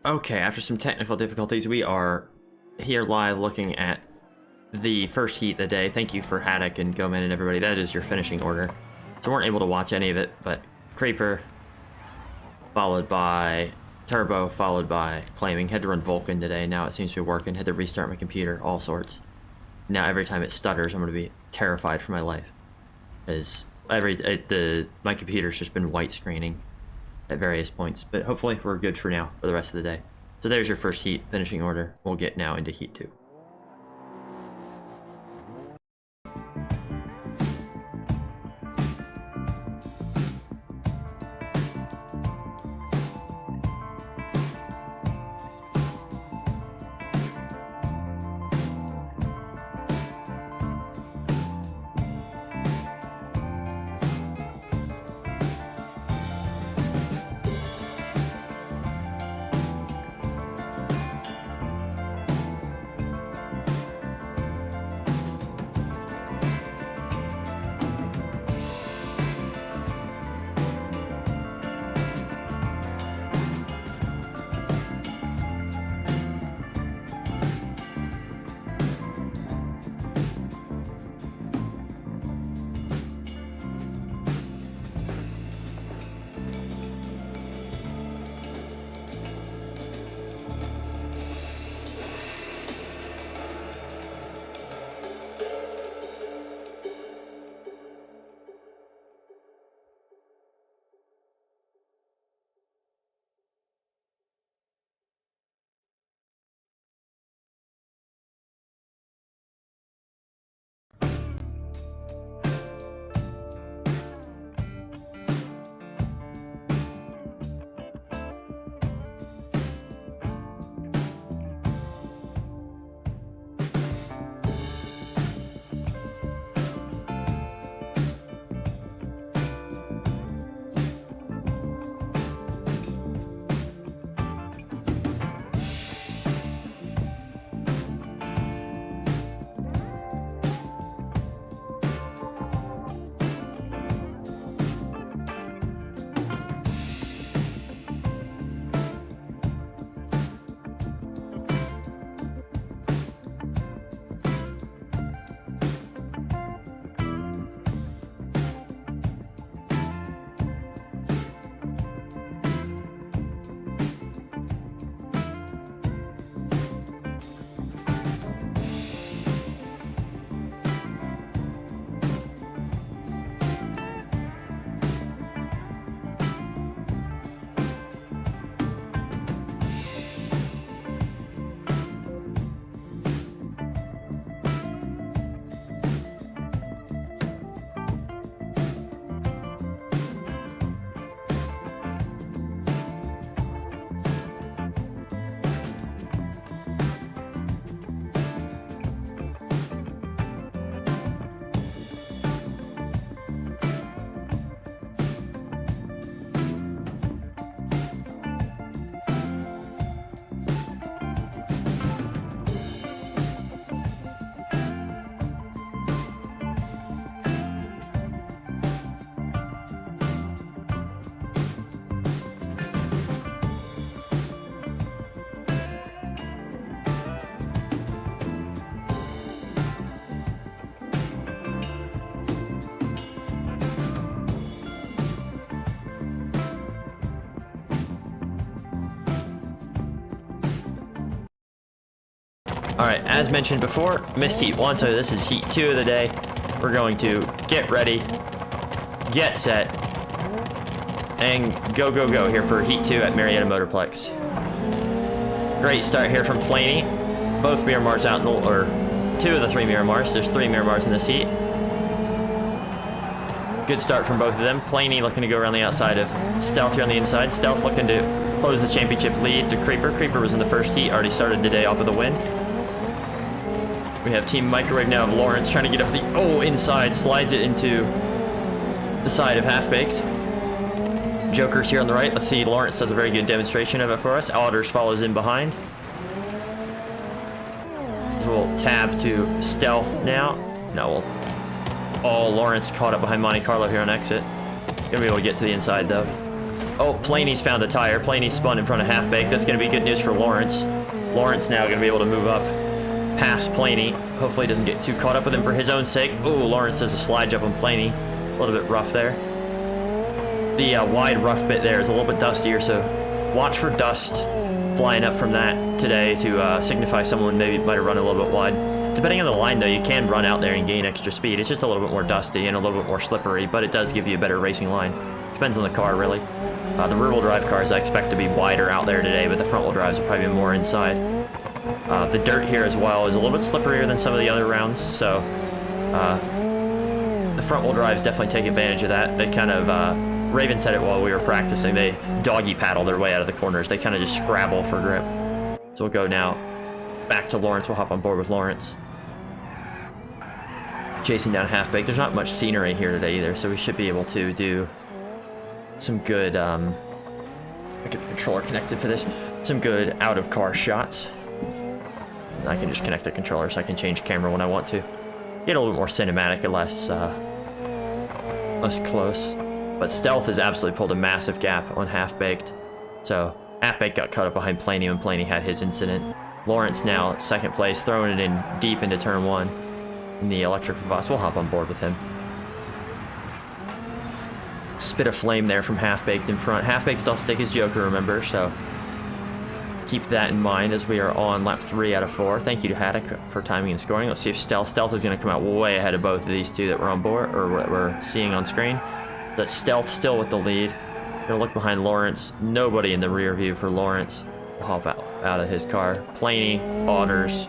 Okay, after some technical difficulties, we are here live looking at the first heat of the day. Thank you for Haddock and Goman and everybody. That is your finishing order. So we weren't able to watch any of it, but Creeper, followed by Turbo, followed by Claiming. Had to run Vulcan today. Now it seems to be working. Had to restart my computer, all sorts. Now every time it stutters, I'm going to be terrified for my life. As my computer's just been white screening at various points, but hopefully we're good for now for the rest of the day. So there's your first heat finishing order. We'll get now into heat 2. Alright, as mentioned before, missed heat 1, so this is heat 2 of the day. We're going to get ready, get set, and go here for heat 2 at Marietta Motorplex. Great start here from Planey. Both Miramars out in the, or 2 of the 3 Miramars. There's 3 Miramars in this heat. Good start from both of them. Planey looking to go around the outside of Stealth here on the inside. Stealth looking to close the championship lead to Creeper. Creeper was in the first heat, already started today off with a win. We have Team Microwave now of Lawrence trying to get up the inside, slides it into the side of Halfbaked. Joker's here on the right. Let's see, Lawrence does a very good demonstration of it for us. Auders follows in behind. So we'll tab to Stealth now. No, Lawrence caught up behind Monte Carlo here on exit. Gonna be able to get to the inside though. Oh, Planey's found a tire. Planey spun in front of Halfbaked. That's going to be good news for Lawrence. Lawrence now going to be able to move up past Planey. Hopefully he doesn't get too caught up with him for his own sake. Ooh, Lawrence does a slide jump on Planey. A little bit rough there. The wide rough bit there is a little bit dustier, so watch for dust flying up from that today to signify someone maybe might have run a little bit wide. Depending on the line, though, you can run out there and gain extra speed. It's just a little bit more dusty and a little bit more slippery, but it does give you a better racing line. Depends on the car, really. The rear-wheel drive cars I expect to be wider out there today, but the front-wheel drives will probably be more inside. The dirt here as well is a little bit slipperier than some of the other rounds, so the front-wheel drives definitely take advantage of that. They kind of, Raven said it while we were practicing, they doggy paddle their way out of the corners. They kind of just scrabble for grip. So we'll go now back to Lawrence. We'll hop on board with Lawrence. Chasing down Halfbaked. There's not much scenery here today either, so we should be able to do some good, I get the controller connected for this, some good out-of-car shots. And I can just connect the controller so I can change camera when I want to. Get a little bit more cinematic and less close. But Stealth has absolutely pulled a massive gap on Halfbaked. So Halfbaked got caught up behind Planey when Planey had his incident. Lawrence now second place, throwing it in deep into turn 1 in the electric Vivas. We'll hop on board with him. Spit of flame there from Halfbaked in front. Halfbaked still stick his Joker, remember, so keep that in mind as we are on lap 3 out of 4. Thank you to Haddock for timing and scoring. Let's see if Stealth is going to come out way ahead of both of these two that we're on board, or what we're seeing on screen. But Stealth still with the lead. Gonna look behind Lawrence. Nobody in the rear view for Lawrence. We'll hop out of his car. Planey, Otters,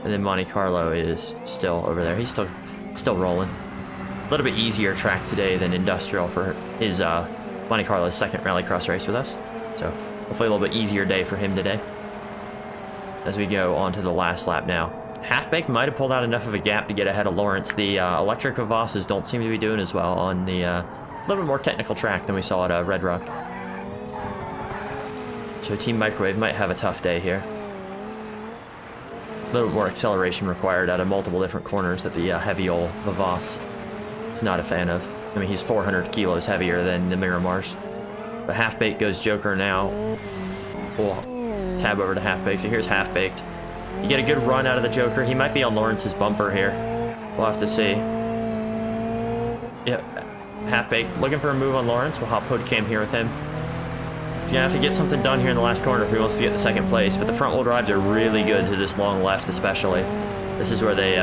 and then Monte Carlo is still over there. He's still rolling. A little bit easier track today than Industrial for his Monte Carlo's second rallycross race with us. So hopefully a little bit easier day for him today. As we go on to the last lap now. Halfbaked might have pulled out enough of a gap to get ahead of Lawrence. The electric Vivasses don't seem to be doing as well on the little bit more technical track than we saw at Red Rock. So Team Microwave might have a tough day here. A little bit more acceleration required out of multiple different corners that the heavy old Vivas is not a fan of. I mean, he's 400 kilos heavier than the Miramars. But Halfbaked goes Joker now. We'll tab over to Halfbaked. So here's Halfbaked. You get a good run out of the Joker. He might be on Lawrence's bumper here. We'll have to see. Yep. Halfbaked looking for a move on Lawrence. We'll hop hood cam here with him. He's gonna have to get something done here in the last corner if he wants to get the second place, but the front wheel drives are really good to this long left especially. This is where they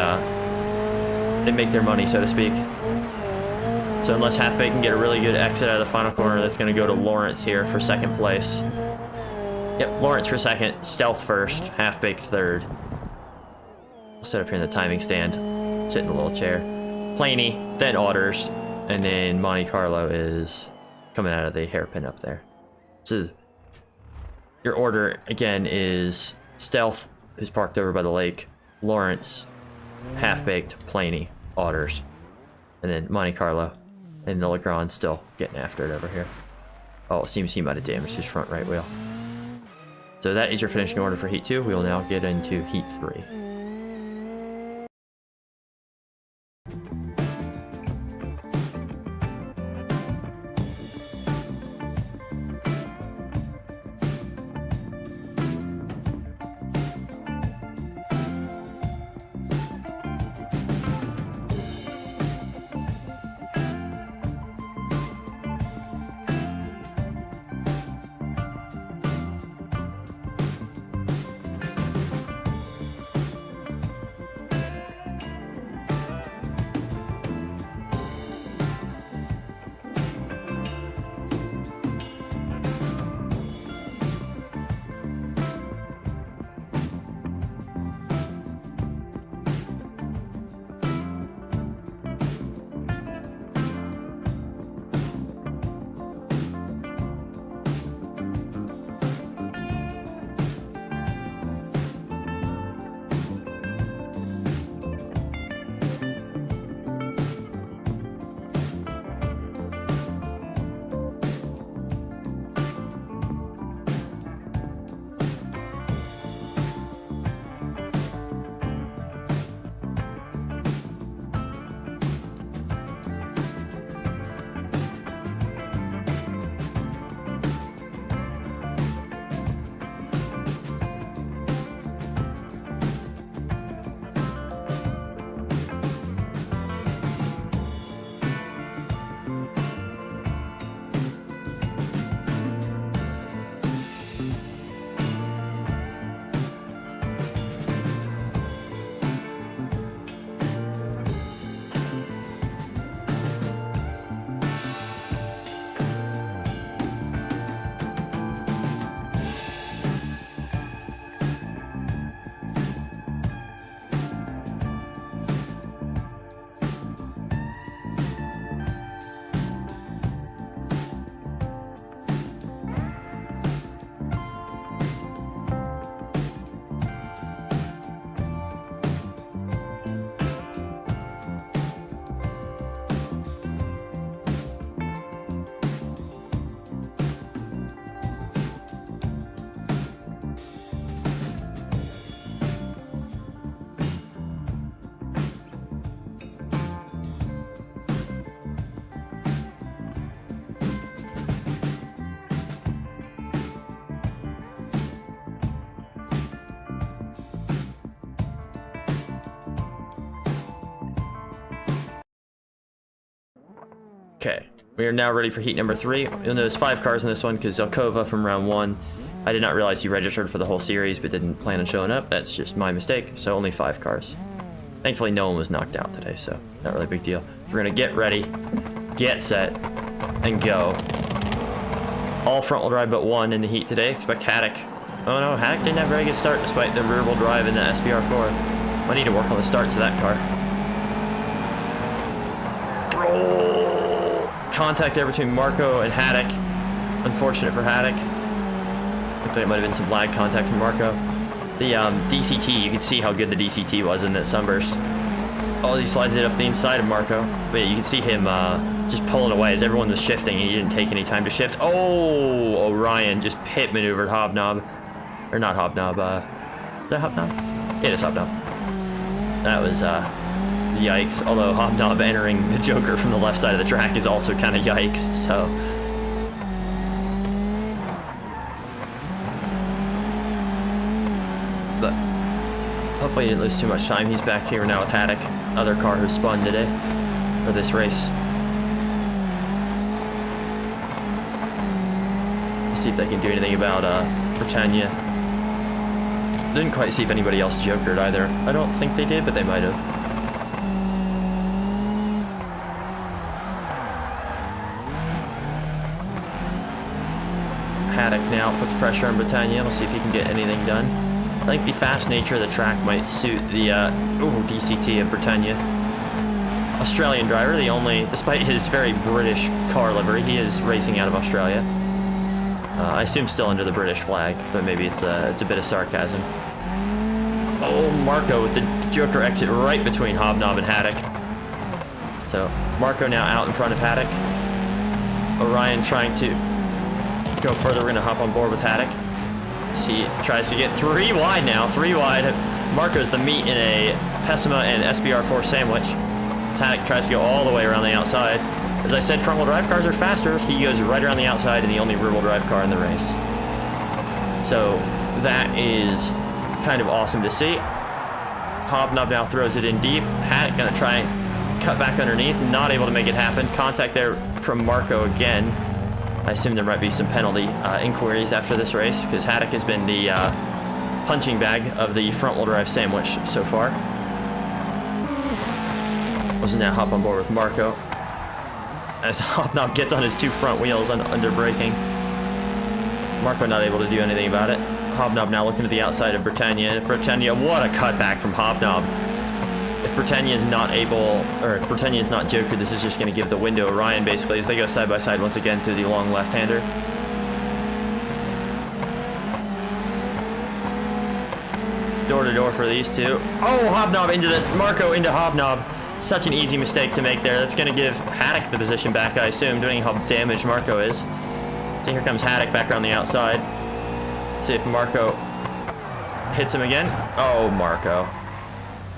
make their money, so to speak. So unless Halfbaked can get a really good exit out of the final corner, that's gonna go to Lawrence here for second place. Yep, Lawrence for second, Stealth first, Halfbaked third. We'll sit up here in the timing stand, sit in a little chair. Planey, then Otters, and then Monte Carlo is coming out of the hairpin up there. So your order again is Stealth, who's parked over by the lake, Lawrence, Halfbaked, Planey, Otters, and then Monte Carlo, and the Legrand still getting after it over here. Oh, it seems he might have damaged his front right wheel. So that is your finishing order for Heat 2. We will now get into Heat 3. Okay, we are now ready for heat number 3. You'll notice 5 cars in this one because Zelkova from round 1. I did not realize he registered for the whole series but didn't plan on showing up. That's just my mistake, so only 5 cars. Thankfully no one was knocked out today, so not really a big deal. We're gonna get ready, get set, and go. All front wheel drive but 1 in the heat today. Expect Haddock. Oh no, Haddock didn't have a very good start despite the rear wheel drive in the SBR4. I need to work on the starts of that car. Oh, contact there between Marco and Haddock. Unfortunate for Haddock. Looks like it might have been some lag contact from Marco. The DCT, you can see how good the DCT was in that sunburst. Oh, he slides it up the inside of Marco. But yeah, you can see him just pulling away as everyone was shifting and he didn't take any time to shift. Oh, Orion just pit maneuvered Hobnob. Or not Hobnob, is that Hobnob? Yeah, it is Hobnob. That was yikes. Although Hobnob entering the Joker from the left side of the track is also kind of yikes, so. But hopefully he didn't lose too much time. He's back here now with Haddock, other car who spun today, or this race. Let's see if they can do anything about Britannia. Didn't quite see if anybody else jokered either. I don't think they did, but they might have. Haddock now puts pressure on Britannia. We'll see if he can get anything done. I think the fast nature of the track might suit the DCT of Britannia. Australian driver, the only, despite his very British car livery, he is racing out of Australia. I assume still under the British flag, but maybe it's a bit of sarcasm. Oh, Marco with the Joker exit right between Hobnob and Haddock. So Marco now out in front of Haddock. Orion trying to go further. We're gonna hop on board with Haddock. He tries to get 3 wide now, 3 wide. Marco's the meat in a Pessima and SBR4 sandwich. Haddock tries to go all the way around the outside. As I said, front wheel drive cars are faster. He goes right around the outside and the only rear wheel drive car in the race. So that is kind of awesome to see. Hobnob now throws it in deep. Haddock gonna try and cut back underneath. Not able to make it happen. Contact there from Marco again. I assume there might be some penalty inquiries after this race because Haddock has been the punching bag of the front wheel drive sandwich so far. We'll now hop on board with Marco as Hobnob gets on his 2 front wheels under braking. Marco not able to do anything about it. Hobnob now looking to the outside of Britannia. If Britannia, what a cutback from Hobnob. If Britannia is not able, or if Britannia is not Joker, this is just going to give the window to Orion basically as they go side by side once again through the long left-hander. Door to door for these two. Oh, Hobnob into the, Marco into Hobnob. Such an easy mistake to make there. That's going to give Haddock the position back, I assume, doing how damaged Marco is. So here comes Haddock back around the outside. Let's see if Marco hits him again. Oh, Marco.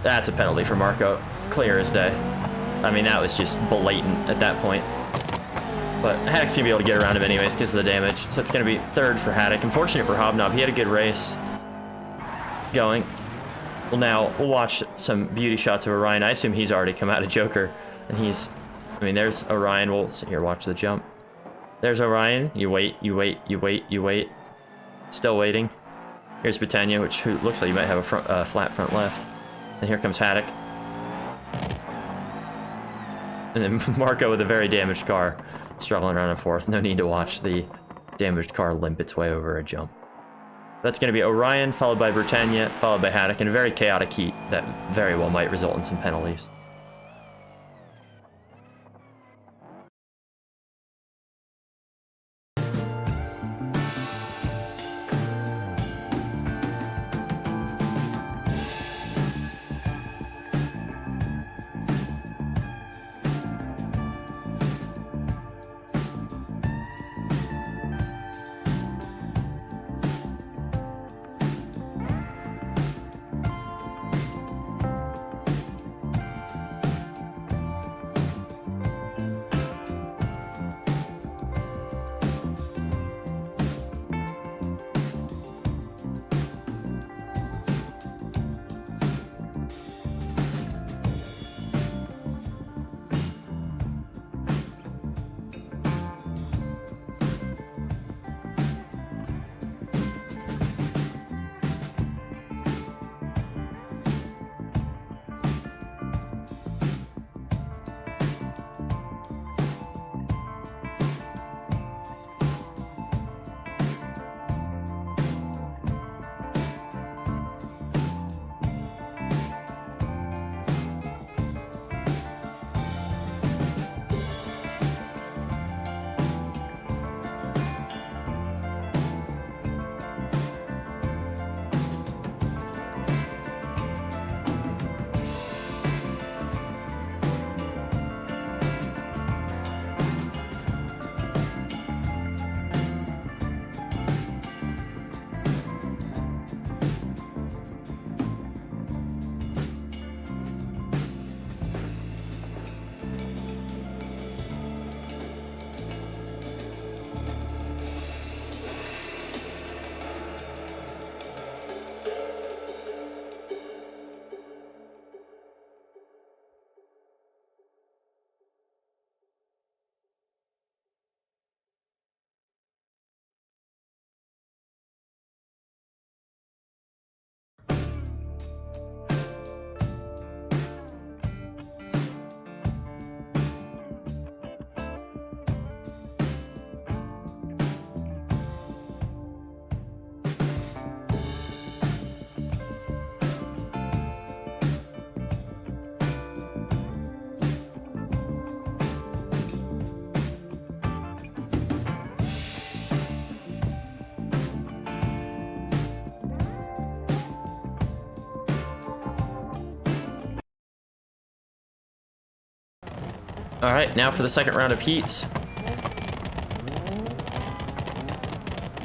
That's a penalty for Marco. Clear as day. I mean, that was just blatant at that point. But Haddock's going to be able to get around him anyways because of the damage. So it's going to be 3rd for Haddock. Unfortunate for Hobnob. He had a good race going. Well, now we'll watch some beauty shots of Orion. I assume he's already come out of Joker. And he's, I mean, there's Orion. We'll sit here, watch the jump. There's Orion. You wait, you wait, you wait, you wait. Still waiting. Here's Britannia, which looks like you might have a flat front left. And here comes Haddock. And then Marco with a very damaged car, struggling around in 4th. No need to watch the damaged car limp its way over a jump. That's going to be Orion, followed by Britannia, followed by Haddock, in a very chaotic heat that very well might result in some penalties. All right, now for the second round of heats.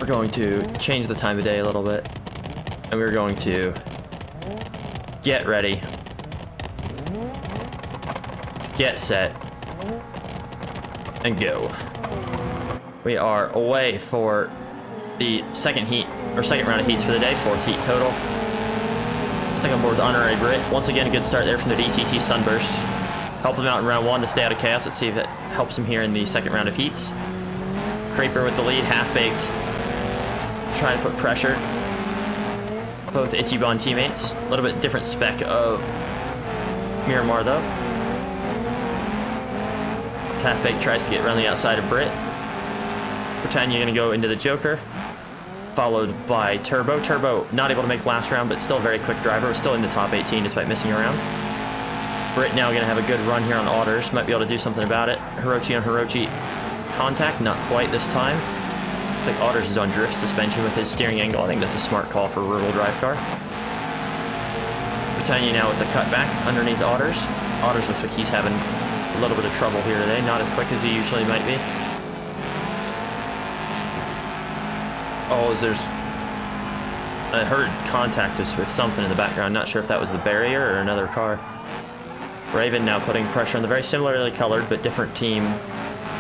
We're going to change the time of day a little bit, and we're going to get ready, get set, and go. We are away for the second heat, or second round of heats for the day, 4th heat total. Let's take on board with Honorary Brit. Once again, a good start there from the DCT Sunburst. Help him out in round 1 to stay out of chaos. Let's see if it helps him here in the second round of heats. Creeper with the lead, Halfbaked trying to put pressure. Both Ichiban teammates. A little bit different spec of Miramar though. Halfbaked tries to get around the outside of Brit. Britannia gonna go into the Joker, followed by Turbo. Turbo not able to make last round, but still a very quick driver. Still in the top 18 despite missing a round. Brit now gonna have a good run here on Otters. Might be able to do something about it. Hirochi on Hirochi. Contact, not quite this time. Looks like Otters is on drift suspension with his steering angle. I think that's a smart call for a rear-wheel drive car. Britannia now with the cutback underneath Otters. Otters looks like he's having a little bit of trouble here today. Not as quick as he usually might be. Oh, I heard contact us with something in the background. Not sure if that was the barrier or another car. Raven now putting pressure on the very similarly colored but different team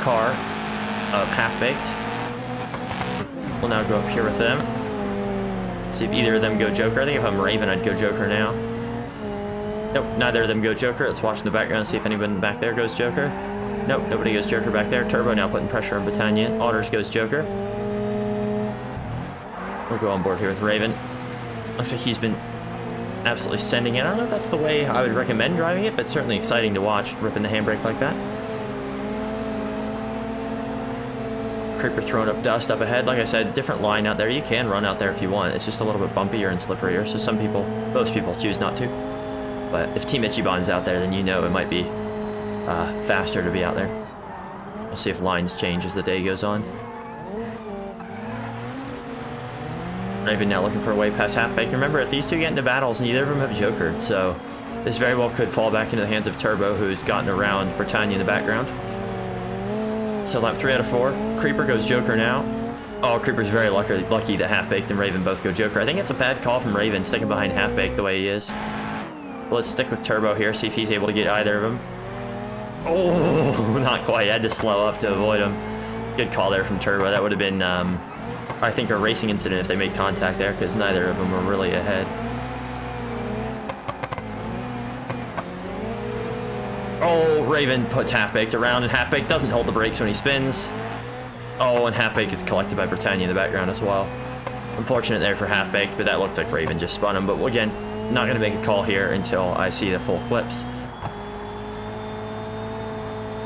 car of Halfbaked. We'll now go up here with them. See if either of them go Joker. I think if I'm Raven, I'd go Joker now. Nope, neither of them go Joker. Let's watch in the background and see if anyone back there goes Joker. Nope, nobody goes Joker back there. Turbo now putting pressure on Britannia. Otters goes Joker. We'll go on board here with Raven. Looks like he's been absolutely sending it. I don't know if that's the way I would recommend driving it, but certainly exciting to watch, ripping the handbrake like that. Creeper throwing up dust up ahead. Like I said, different line out there. You can run out there if you want. It's just a little bit bumpier and slipperier, so some people, most people choose not to. But if Team Ichiban's out there, then you know it might be faster to be out there. We'll see if lines change as the day goes on. Raven now looking for a way past Halfbaked. Remember, if these two get into battles, neither of them have jokered, so this very well could fall back into the hands of Turbo, who's gotten around Britannia in the background. So lap 3 out of 4. Creeper goes Joker now. Oh, Creeper's very lucky that Halfbaked and Raven both go Joker. I think it's a bad call from Raven, sticking behind Halfbaked the way he is. But let's stick with Turbo here, see if he's able to get either of them. Oh, not quite. I had to slow up to avoid him. Good call there from Turbo. That would have been, I think, a racing incident if they made contact there, because neither of them were really ahead. Oh, Raven puts Halfbaked around, and Halfbaked doesn't hold the brakes when he spins. Oh, and Halfbaked gets collected by Britannia in the background as well. Unfortunate there for Halfbaked, but that looked like Raven just spun him. But again, not going to make a call here until I see the full clips.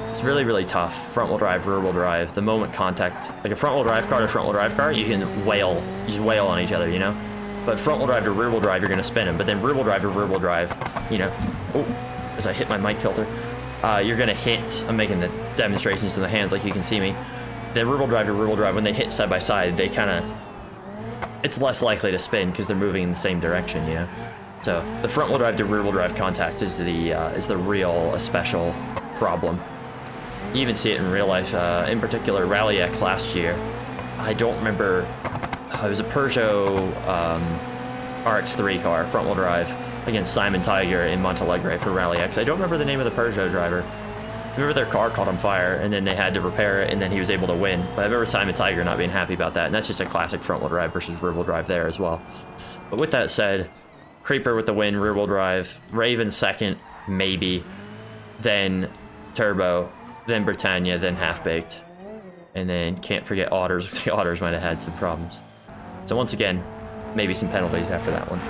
It's really, really tough. Front-wheel drive, rear-wheel drive. The moment contact, like a front-wheel drive car to front-wheel drive car, you can wail. You just wail on each other, you know? But front-wheel drive to rear-wheel drive, you're going to spin them. But then rear-wheel drive to rear-wheel drive, you know? Oh, as I hit my mic filter. You're going to hit, I'm making the demonstrations in the hands like you can see me. The rear-wheel drive to rear-wheel drive, when they hit side by side, they kind of, it's less likely to spin because they're moving in the same direction, you know? So the front-wheel drive to rear-wheel drive contact is the real, special problem. You even see it in real life, in particular RallyX last year. I don't remember, it was a Peugeot RX-3 car, front-wheel drive, against Simon Tiger in Montalegre for RallyX. I don't remember the name of the Peugeot driver. I remember their car caught on fire, and then they had to repair it, and then he was able to win. But I remember Simon Tiger not being happy about that, and that's just a classic front-wheel drive versus rear-wheel drive there as well. But with that said, Creeper with the win, rear-wheel drive, Raven second, maybe, then Turbo, then Britannia, then Halfbaked, and then can't forget Otters. Looks like Otters might have had some problems. So once again, maybe some penalties after that one.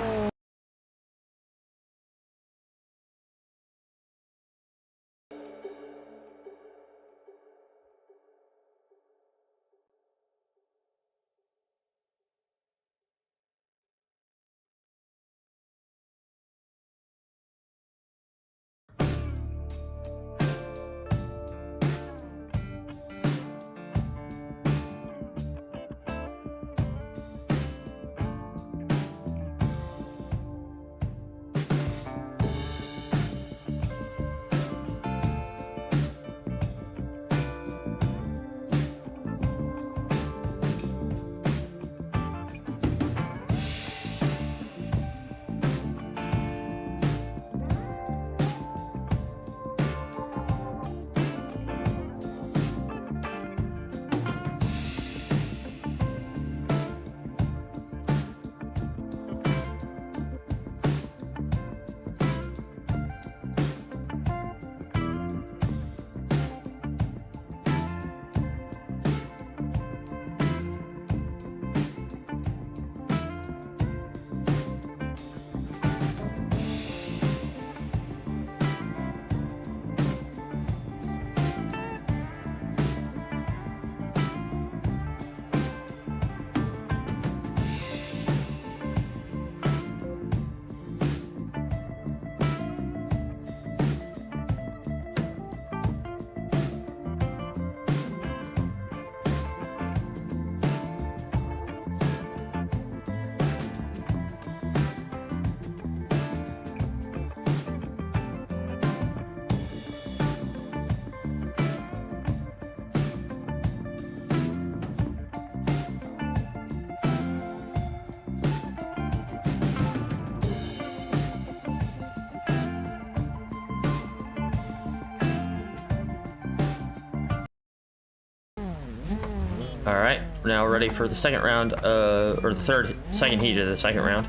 All right, now we're ready for the second round, or the second heat of the second round.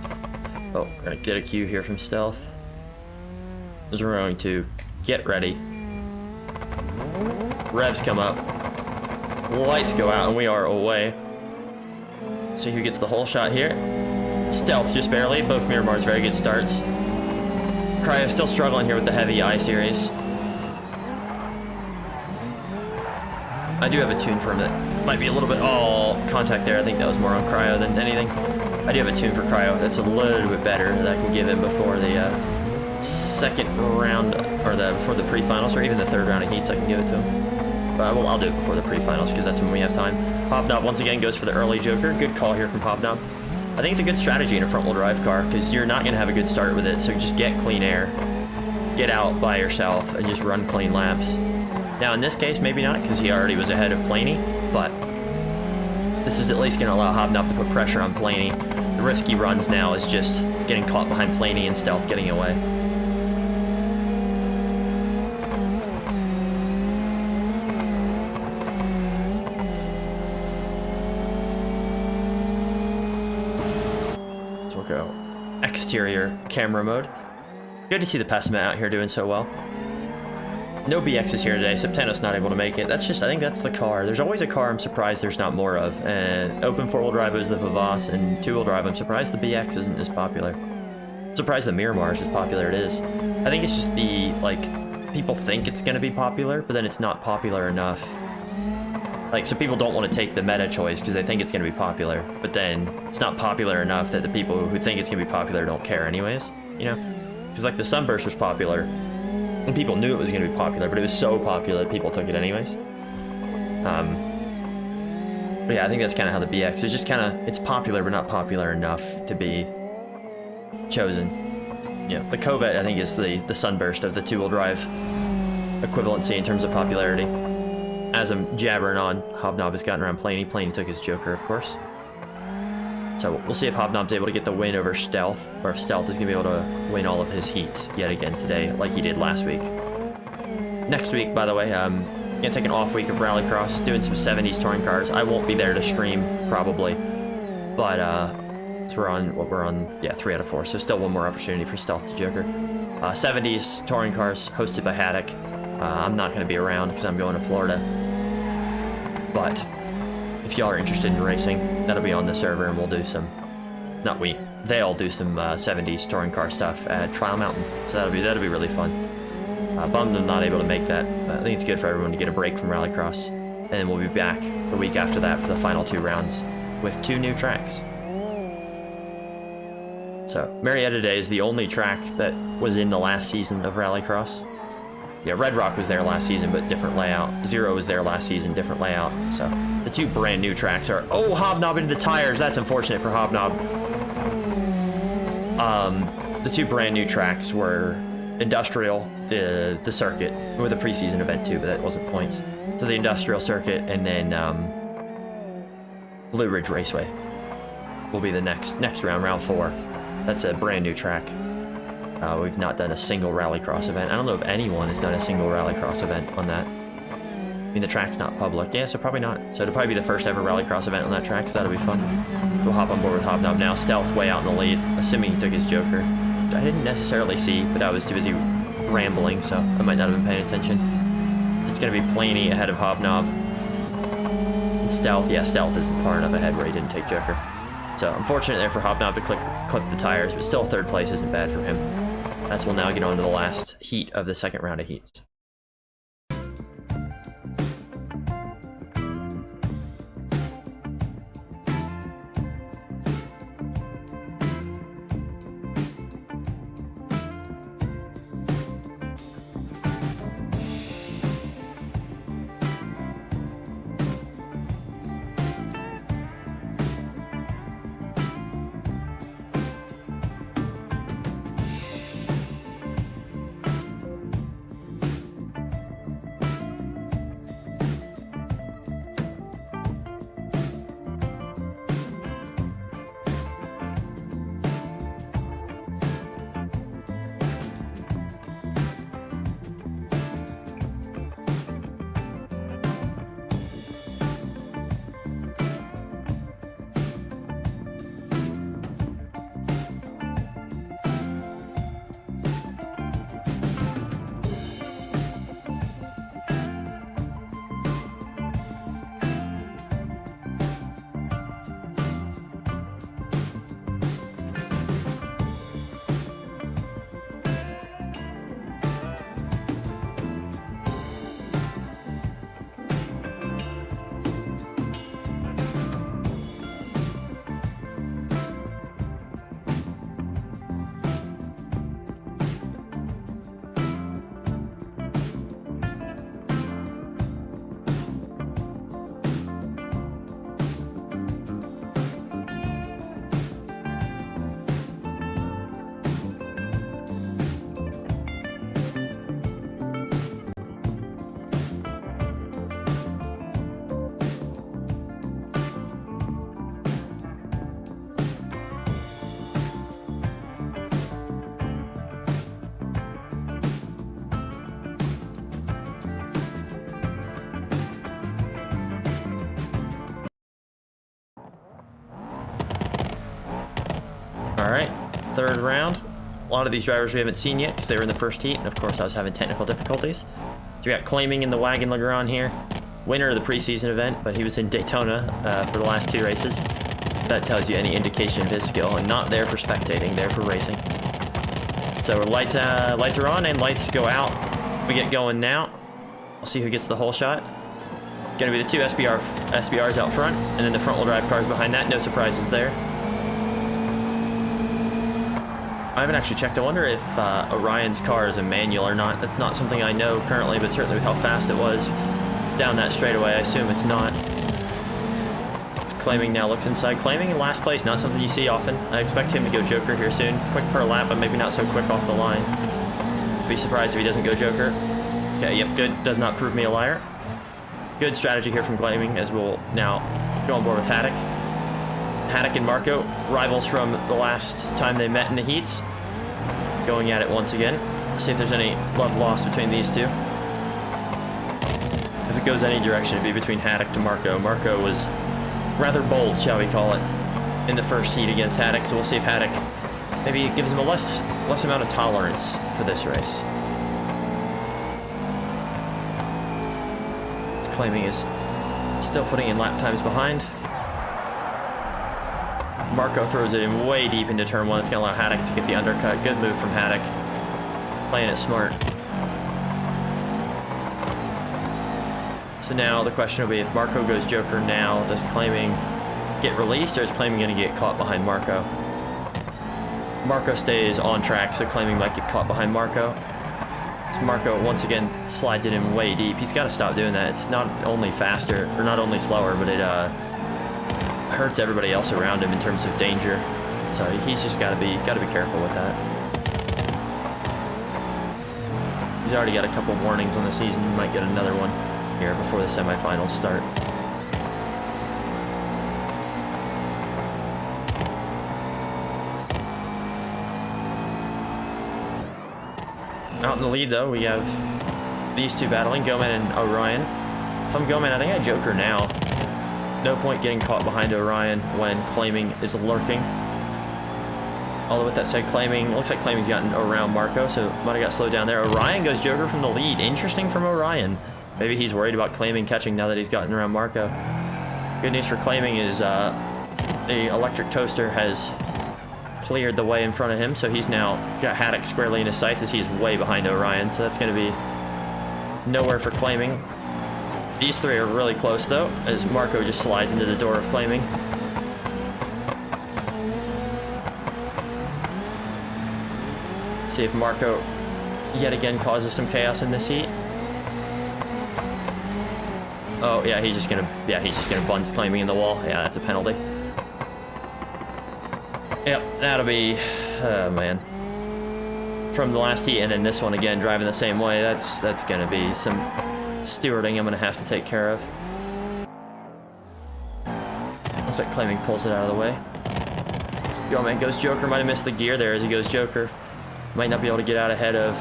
Oh, we're gonna get a cue here from Stealth. As we're going to get ready. Revs come up. Lights go out, and we are away. See who gets the whole shot here. Stealth just barely. Both Miramars very good starts. Cryo still struggling here with the heavy I series. I do have a tune for him that might be a little bit contact there. I think that was more on Cryo than anything. I do have a tune for Cryo that's a little bit better that I can give him before the second round, or before the pre-finals, or even the third round of heats. I can give it to him. But I'll do it before the pre-finals because that's when we have time. Hobnob once again goes for the early Joker. Good call here from Hobnob. I think it's a good strategy in a front-wheel drive car because you're not going to have a good start with it. So just get clean air, get out by yourself, and just run clean laps. Now in this case, maybe not because he already was ahead of Planey, but this is at least going to allow Hobnob to put pressure on Planey. The risk he runs now is just getting caught behind Planey and Stealth getting away. So we'll go exterior camera mode. Good to see the Pessima out here doing so well. No BXs here today. Septeno's not able to make it. That's just, I think that's the car. There's always a car I'm surprised there's not more of. Open four-wheel drive was the Vivas, and two-wheel drive, I'm surprised the BX isn't as popular. I'm surprised the Miramar is as popular it is. I think it's just people think it's going to be popular, but then it's not popular enough. So people don't want to take the meta choice because they think it's going to be popular, but then it's not popular enough that the people who think it's going to be popular don't care anyways, you know? Because the Sunburst was popular, and people knew it was going to be popular, but it was so popular that people took it anyways. But yeah, I think that's kind of how the BX is just it's popular, but not popular enough to be chosen. Yeah, the Corvette, I think, is the Sunburst of the two-wheel drive equivalency in terms of popularity. As I'm jabbering on, Hobnob has gotten around Planey. Planey took his Joker, of course. So we'll see if Hobnob's able to get the win over Stealth, or if Stealth is going to be able to win all of his heats yet again today, like he did last week. Next week, by the way, going to take an off week of Rallycross, doing some 70s touring cars. I won't be there to stream, probably, but so we're on 3 out of 4, so still one more opportunity for Stealth to Joker. 70s touring cars, hosted by Haddock. I'm not going to be around because I'm going to Florida, but if y'all are interested in racing, that'll be on the server, and we'll do some, they'll do some 70s touring car stuff at Trial Mountain, so that'll be really fun. Bummed I'm not able to make that, but I think it's good for everyone to get a break from Rallycross, and then we'll be back the week after that for the final 2 rounds with 2 new tracks. So Marietta today is the only track that was in the last season of Rallycross. Yeah, Red Rock was there last season, but different layout. Zero was there last season, different layout. So the 2 brand new tracks are... Oh, Hobnob into the tires. That's unfortunate for Hobnob. The 2 brand new tracks were Industrial, the circuit, or the preseason event too, but that wasn't points. So the Industrial circuit, and then Blue Ridge Raceway will be the next round, round 4. That's a brand new track. We've not done a single Rallycross event. I don't know if anyone has done a single Rallycross event on that. I mean, the track's not public. Yeah, so probably not. So it'll probably be the first ever Rallycross event on that track, so that'll be fun. We'll hop on board with Hobnob now. Stealth way out in the lead, assuming he took his Joker, which I didn't necessarily see, but I was too busy rambling, so I might not have been paying attention. It's going to be Planey ahead of Hobnob. And Stealth, yeah, Stealth isn't far enough ahead where he didn't take Joker. So unfortunate there for Hobnob to clip the tires, but still 3rd place isn't bad for him. As we'll now get on to the last heat of the second round of heats. Alright, third round. A lot of these drivers we haven't seen yet because they were in the first heat, and of course I was having technical difficulties. So we got Claiming in the Wagon Legrand here. Winner of the preseason event, but he was in Daytona for the last 2 races. That tells you any indication of his skill, and not there for spectating, there for racing. So lights are on and lights go out. We get going now. We'll see who gets the whole shot. It's going to be the 2 SBRs out front, and then the front-wheel drive cars behind that. No surprises there. I haven't actually checked. I wonder if Orion's car is a manual or not. That's not something I know currently, but certainly with how fast it was down that straightaway, I assume it's not. It's Claiming now looks inside. Claiming in last place, not something you see often. I expect him to go Joker here soon. Quick per lap, but maybe not so quick off the line. Be surprised if he doesn't go Joker. Okay, yep, good. Does not prove me a liar. Good strategy here from Claiming, as we'll now go on board with Haddock. Haddock and Marco, rivals from the last time they met in the heats. Going at it once again. See if there's any love lost between these two. If it goes any direction, it'd be between Haddock to Marco. Marco was rather bold, shall we call it, in the first heat against Haddock, so we'll see if Haddock maybe gives him a less amount of tolerance for this race. Claiming is still putting in lap times behind. Marco throws it in way deep into turn 1. It's going to allow Haddock to get the undercut. Good move from Haddock. Playing it smart. So now the question will be, if Marco goes Joker now, does Claiming get released, or is Claiming going to get caught behind Marco? Marco stays on track, so Claiming might get caught behind Marco. So Marco once again slides it in way deep. He's got to stop doing that. It's not only faster, or not only slower, but it hurts everybody else around him in terms of danger. So he's just got to be careful with that. He's already got a couple warnings on the season. He might get another one here before the semifinals start. Out in the lead, though, we have these two battling, Gomez and Orion. If I'm Gomez, I think I Joker now. No point getting caught behind Orion when Claiming is lurking. Although with that said, looks like Claiming's gotten around Marco, so might have got slowed down there. Orion goes Joker from the lead. Interesting from Orion. Maybe he's worried about Claiming catching now that he's gotten around Marco. Good news for Claiming is the electric toaster has cleared the way in front of him, so he's now got Haddock squarely in his sights as he is way behind Orion, so that's going to be nowhere for Claiming. These three are really close, though, as Marco just slides into the door of Claiming. Let's see if Marco yet again causes some chaos in this heat. Oh, yeah, he's just gonna buns Claiming in the wall. Yeah, that's a penalty. Yep, that'll be, oh man. From the last heat and then this one again, driving the same way, that's gonna be some stewarding I'm gonna have to take care of. Looks like Claiming pulls it out of the way. Let's go, man. Goes Joker. Might have missed the gear there as he goes Joker. Might not be able to get out ahead of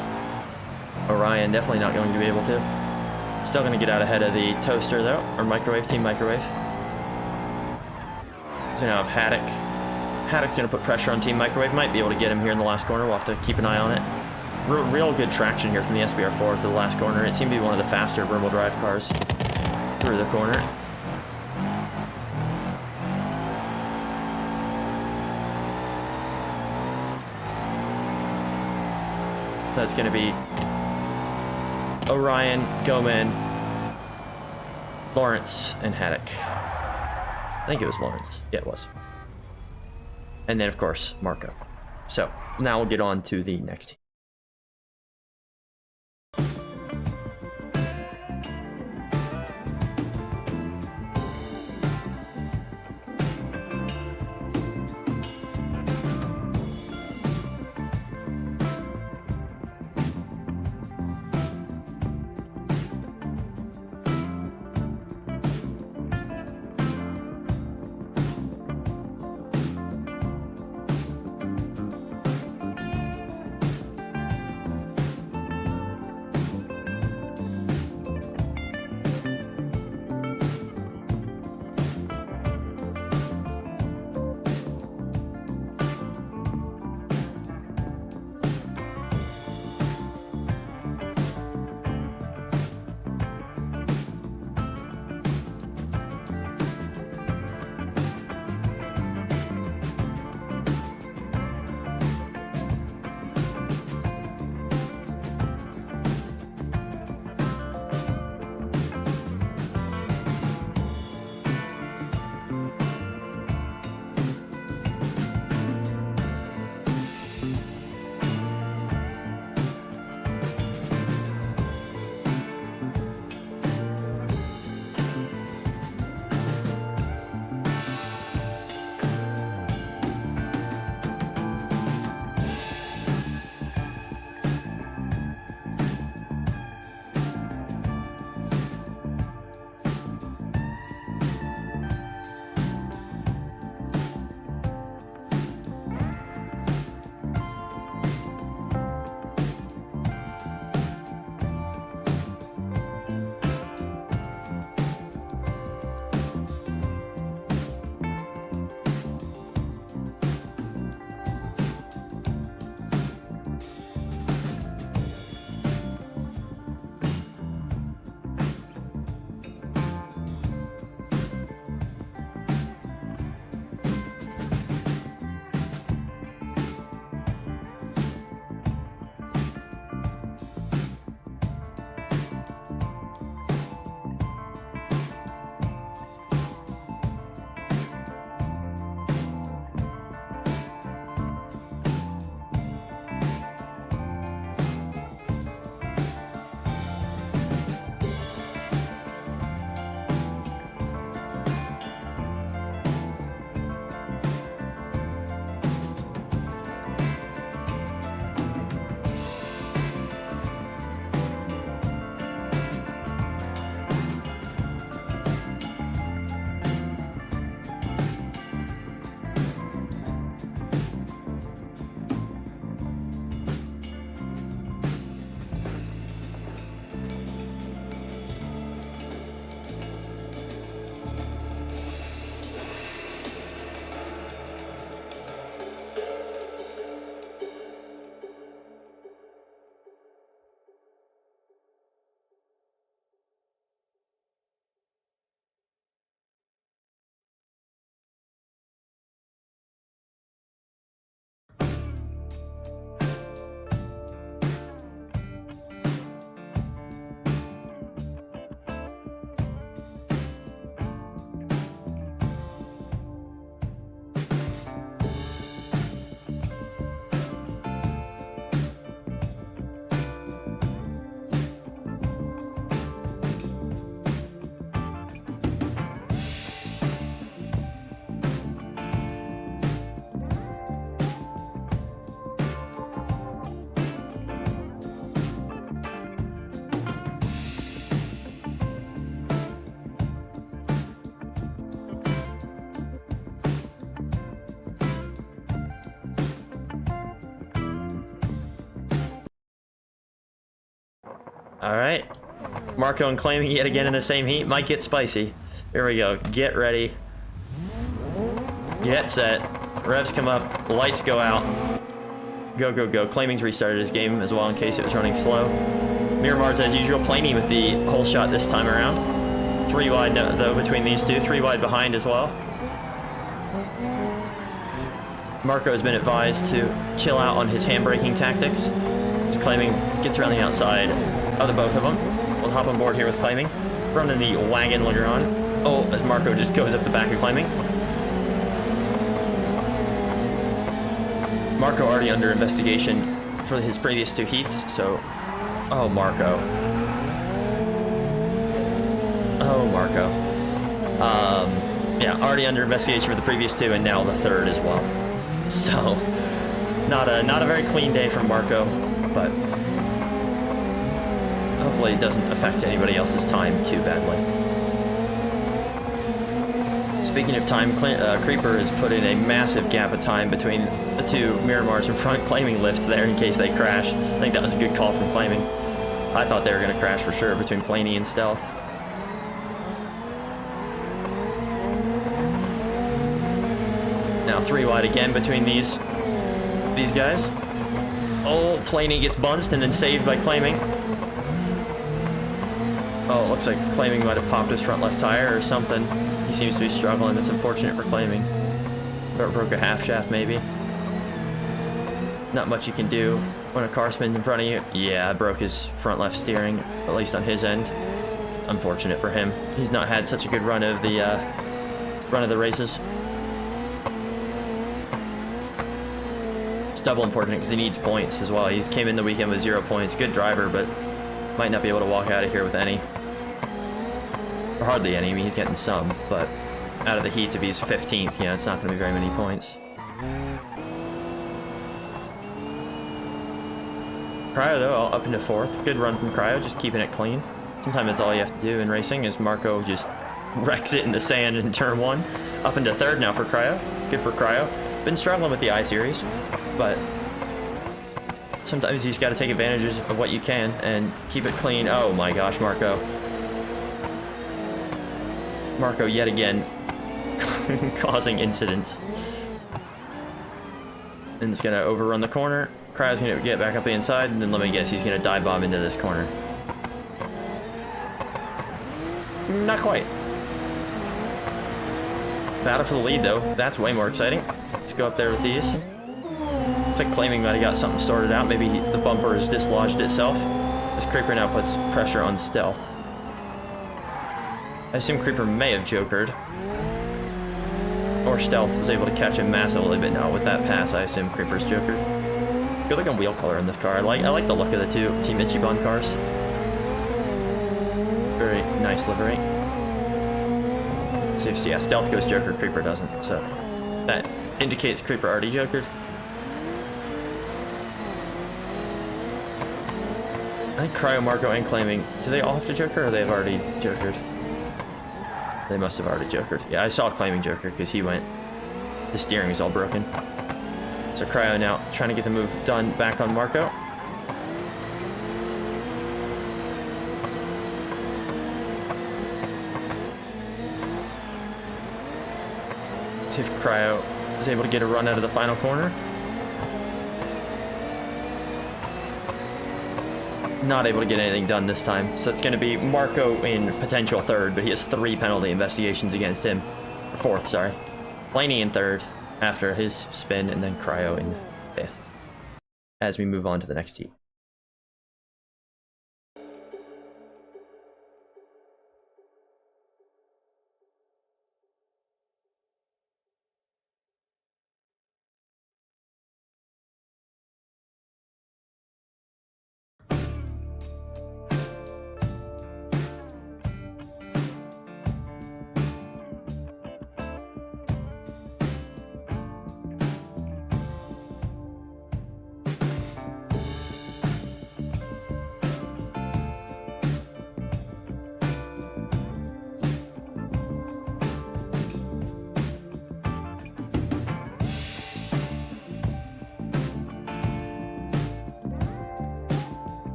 Orion. Definitely not going to be able to. Still going to get out ahead of the toaster, though. Or Microwave, Team Microwave. So now I have Haddock. Haddock's going to put pressure on Team Microwave. Might be able to get him here in the last corner. We'll have to keep an eye on it. Real good traction here from the SBR4 to the last corner. It seemed to be one of the faster rear-wheel drive cars through the corner. That's going to be Orion, Gomez, Lawrence, and Haddock. I think it was Lawrence. Yeah, it was. And then, of course, Marco. So, now we'll get on to the next team. All right. Marco and claiming yet again in the same heat. Might get spicy. Here we go. Get ready. Get set. Revs come up. Lights go out. Go, go, go. Claiming's restarted his game as well in case it was running slow. Miramar's as usual. Planey with the hole shot this time around. 3 wide though between these two. 3 wide behind as well. Marco has been advised to chill out on his handbraking tactics. He's claiming gets around the outside of the both of them. We'll hop on board here with claiming. Running the wagon Legrand. Oh, as Marco just goes up the back of claiming. Marco already under investigation for his previous 2 heats, so... Oh, Marco. Oh, Marco. Yeah, already under investigation for the previous 2, and now the 3rd as well. So, not a very clean day for Marco, but hopefully it doesn't affect anybody else's time too badly. Speaking of time, Creeper has put in a massive gap of time between the 2 Miramars in front, claiming lifts there in case they crash. I think that was a good call from claiming. I thought they were going to crash for sure between Planey and Stealth. Now 3 wide again between these guys. Oh, Planey gets bunched and then saved by claiming. Oh, it looks like claiming might have popped his front left tire or something. He seems to be struggling. That's unfortunate for claiming. Broke a half shaft, maybe. Not much you can do when a car spins in front of you. Yeah, I broke his front left steering, at least on his end. It's unfortunate for him. He's not had such a good run of the races. It's double unfortunate because he needs points as well. He came in the weekend with 0 points. Good driver, but might not be able to walk out of here with any. Or hardly any. I mean, he's getting some, but out of the heats, if he's 15th, yeah, it's not going to be very many points. Cryo, though, up into 4th. Good run from Cryo, just keeping it clean. Sometimes that's all you have to do in racing, is Marco just wrecks it in the sand in turn 1. Up into 3rd now for Cryo. Good for Cryo. Been struggling with the I-Series, but sometimes you just got to take advantages of what you can and keep it clean. Oh my gosh, Marco. Marco yet again causing incidents. And it's going to overrun the corner. Cryo's going to get back up the inside, and then let me guess, he's going to dive bomb into this corner. Not quite. Battle for the lead, though. That's way more exciting. Let's go up there with these. Looks like claiming might have got something sorted out. Maybe the bumper has dislodged itself. This Creeper now puts pressure on Stealth. I assume Creeper may have jokered. Or Stealth was able to catch him massively, but no, with that pass, I assume Creeper's jokered. Good looking wheel color in this car. I like the look of the 2 Team Ichiban cars. Very nice livery. So yeah, Stealth goes joker, Creeper doesn't. So that indicates Creeper already jokered. I think Cryo, Marco, and claiming, do they all have to joker, or they have already jokered? They must have already jokered. Yeah, I saw claiming joker because he went. His steering is all broken. So Cryo now trying to get the move done back on Marco. See if Cryo is able to get a run out of the final corner. Not able to get anything done this time. So it's going to be Marco in potential 3rd, but he has 3 penalty investigations against him. Or 4th, sorry. Planey in 3rd after his spin, and then Cryo in 5th. As we move on to the next heat.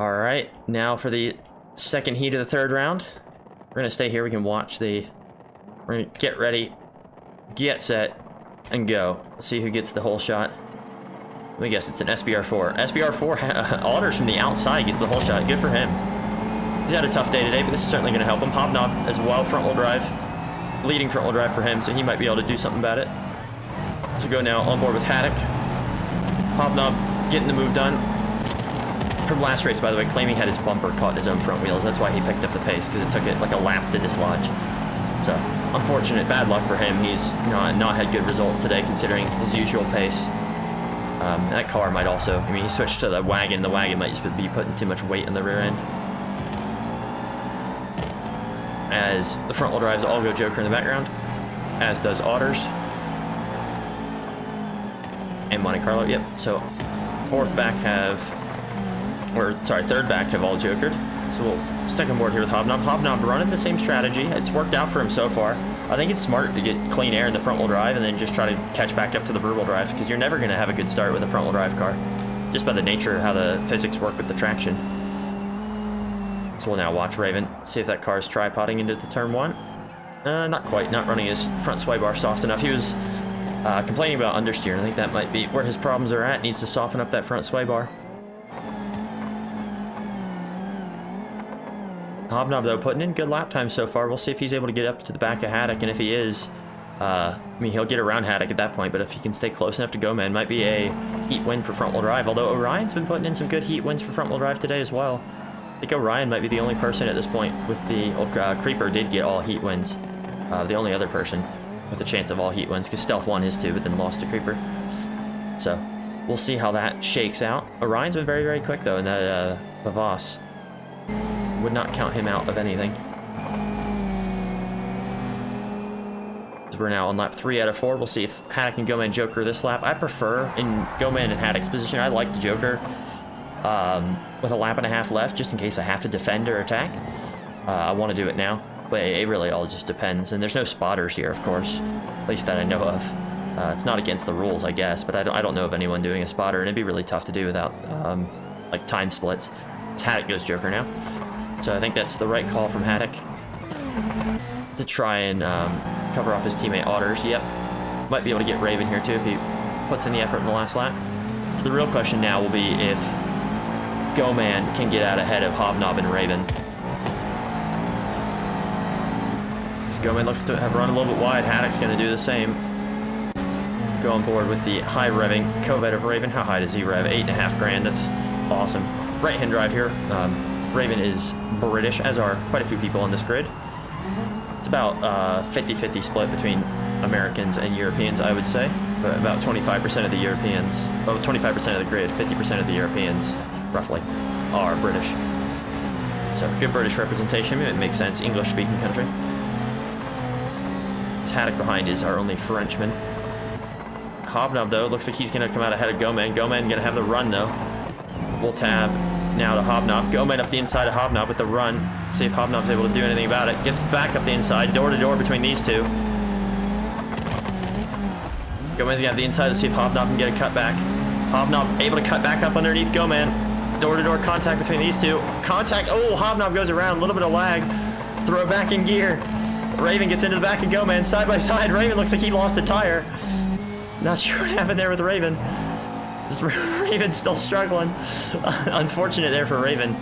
All right, now for the second heat of the third round. We're gonna stay here. We can watch the. We're gonna get ready, get set, and go. Let's see who gets the whole shot. Let me guess, it's an SBR4. SBR4 Otters from the outside gets the whole shot. Good for him. He's had a tough day today, but this is certainly gonna help him. Hobnob as well, front wheel drive, leading front wheel drive for him, so he might be able to do something about it. So go now on board with Haddock. Hobnob getting the move done. From last race, by the way, claiming he had his bumper caught in his own front wheels. That's why he picked up the pace, because it took it like a lap to dislodge. So, unfortunate, bad luck for him. He's not had good results today, considering his usual pace. That car might also, I mean, he switched to the wagon. The wagon might just be putting too much weight in the rear end. As the front wheel drives all go Joker in the background, as does Otters. And Monte Carlo, yep. So, third back have all jokered. So we'll stick on board here with Hobnob. Hobnob running the same strategy. It's worked out for him so far. I think it's smart to get clean air in the front wheel drive and then just try to catch back up to the rear wheel drives, because you're never going to have a good start with a front wheel drive car, just by the nature of how the physics work with the traction. So we'll now watch Raven, see if that car is tripoding into the turn one. Not quite, not running his front sway bar soft enough. He was complaining about understeer, and I think that might be where his problems are at. Needs to soften up that front sway bar. Hobnob, though, putting in good lap times so far. We'll see if he's able to get up to the back of Haddock, and if he is, I mean, he'll get around Haddock at that point, but if he can stay close enough to go, man, might be a heat win for front-wheel drive, although Orion's been putting in some good heat wins for front-wheel drive today as well. I think Orion might be the only person at this point with the Creeper did get all heat wins. The only other person with a chance of all heat wins, because Stealth won his two, but then lost to Creeper. So, we'll see how that shakes out. Orion's been very, very quick, though, in that Pavos. Would not count him out of anything. So we're now on lap 3 out of 4. We'll see if Haddock and Goman Joker this lap. I prefer, in Goman and Haddock's position, I like the Joker with a lap and a half left, just in case I have to defend or attack. I want to do it now, but it really all just depends. And there's no spotters here, of course, at least that I know of. It's not against the rules, I guess, but I don't know of anyone doing a spotter, and it'd be really tough to do without like time splits. It's Haddock goes Joker now. So I think that's the right call from Haddock to try and cover off his teammate Otters. Yep, might be able to get Raven here too if he puts in the effort in the last lap. So the real question now will be if Goman can get out ahead of Hobnob and Raven. Because Goman looks to have run a little bit wide. Haddock's going to do the same. Go on board with the high revving Covet of Raven. How high does he rev? 8.5 grand. That's awesome. Right-hand drive here. Raven is British, as are quite a few people on this grid. It's about 50-50 split between Americans and Europeans, I would say. But about 25% of the Europeans, 25% of the grid, 50% of the Europeans, roughly, are British. So good British representation. It makes sense. English-speaking country. Haddock behind is our only Frenchman. Hobnob, though, looks like he's going to come out ahead of Goman. Goman going to have the run, though. We'll tab now to Hobnob. Goman up the inside of Hobnob with the run. See if Hobnob's able to do anything about it. Gets back up the inside, door to door between these two. Goman's gonna have the inside to see if Hobnob can get a cut back. Hobnob able to cut back up underneath Goman. Door to door contact between these two. Contact, oh, Hobnob goes around, a little bit of lag. Throw it back in gear. Raven gets into the back of Goman, side by side. Raven looks like he lost a tire. Not sure what happened there with Raven. Raven's still struggling. Unfortunate there for Raven.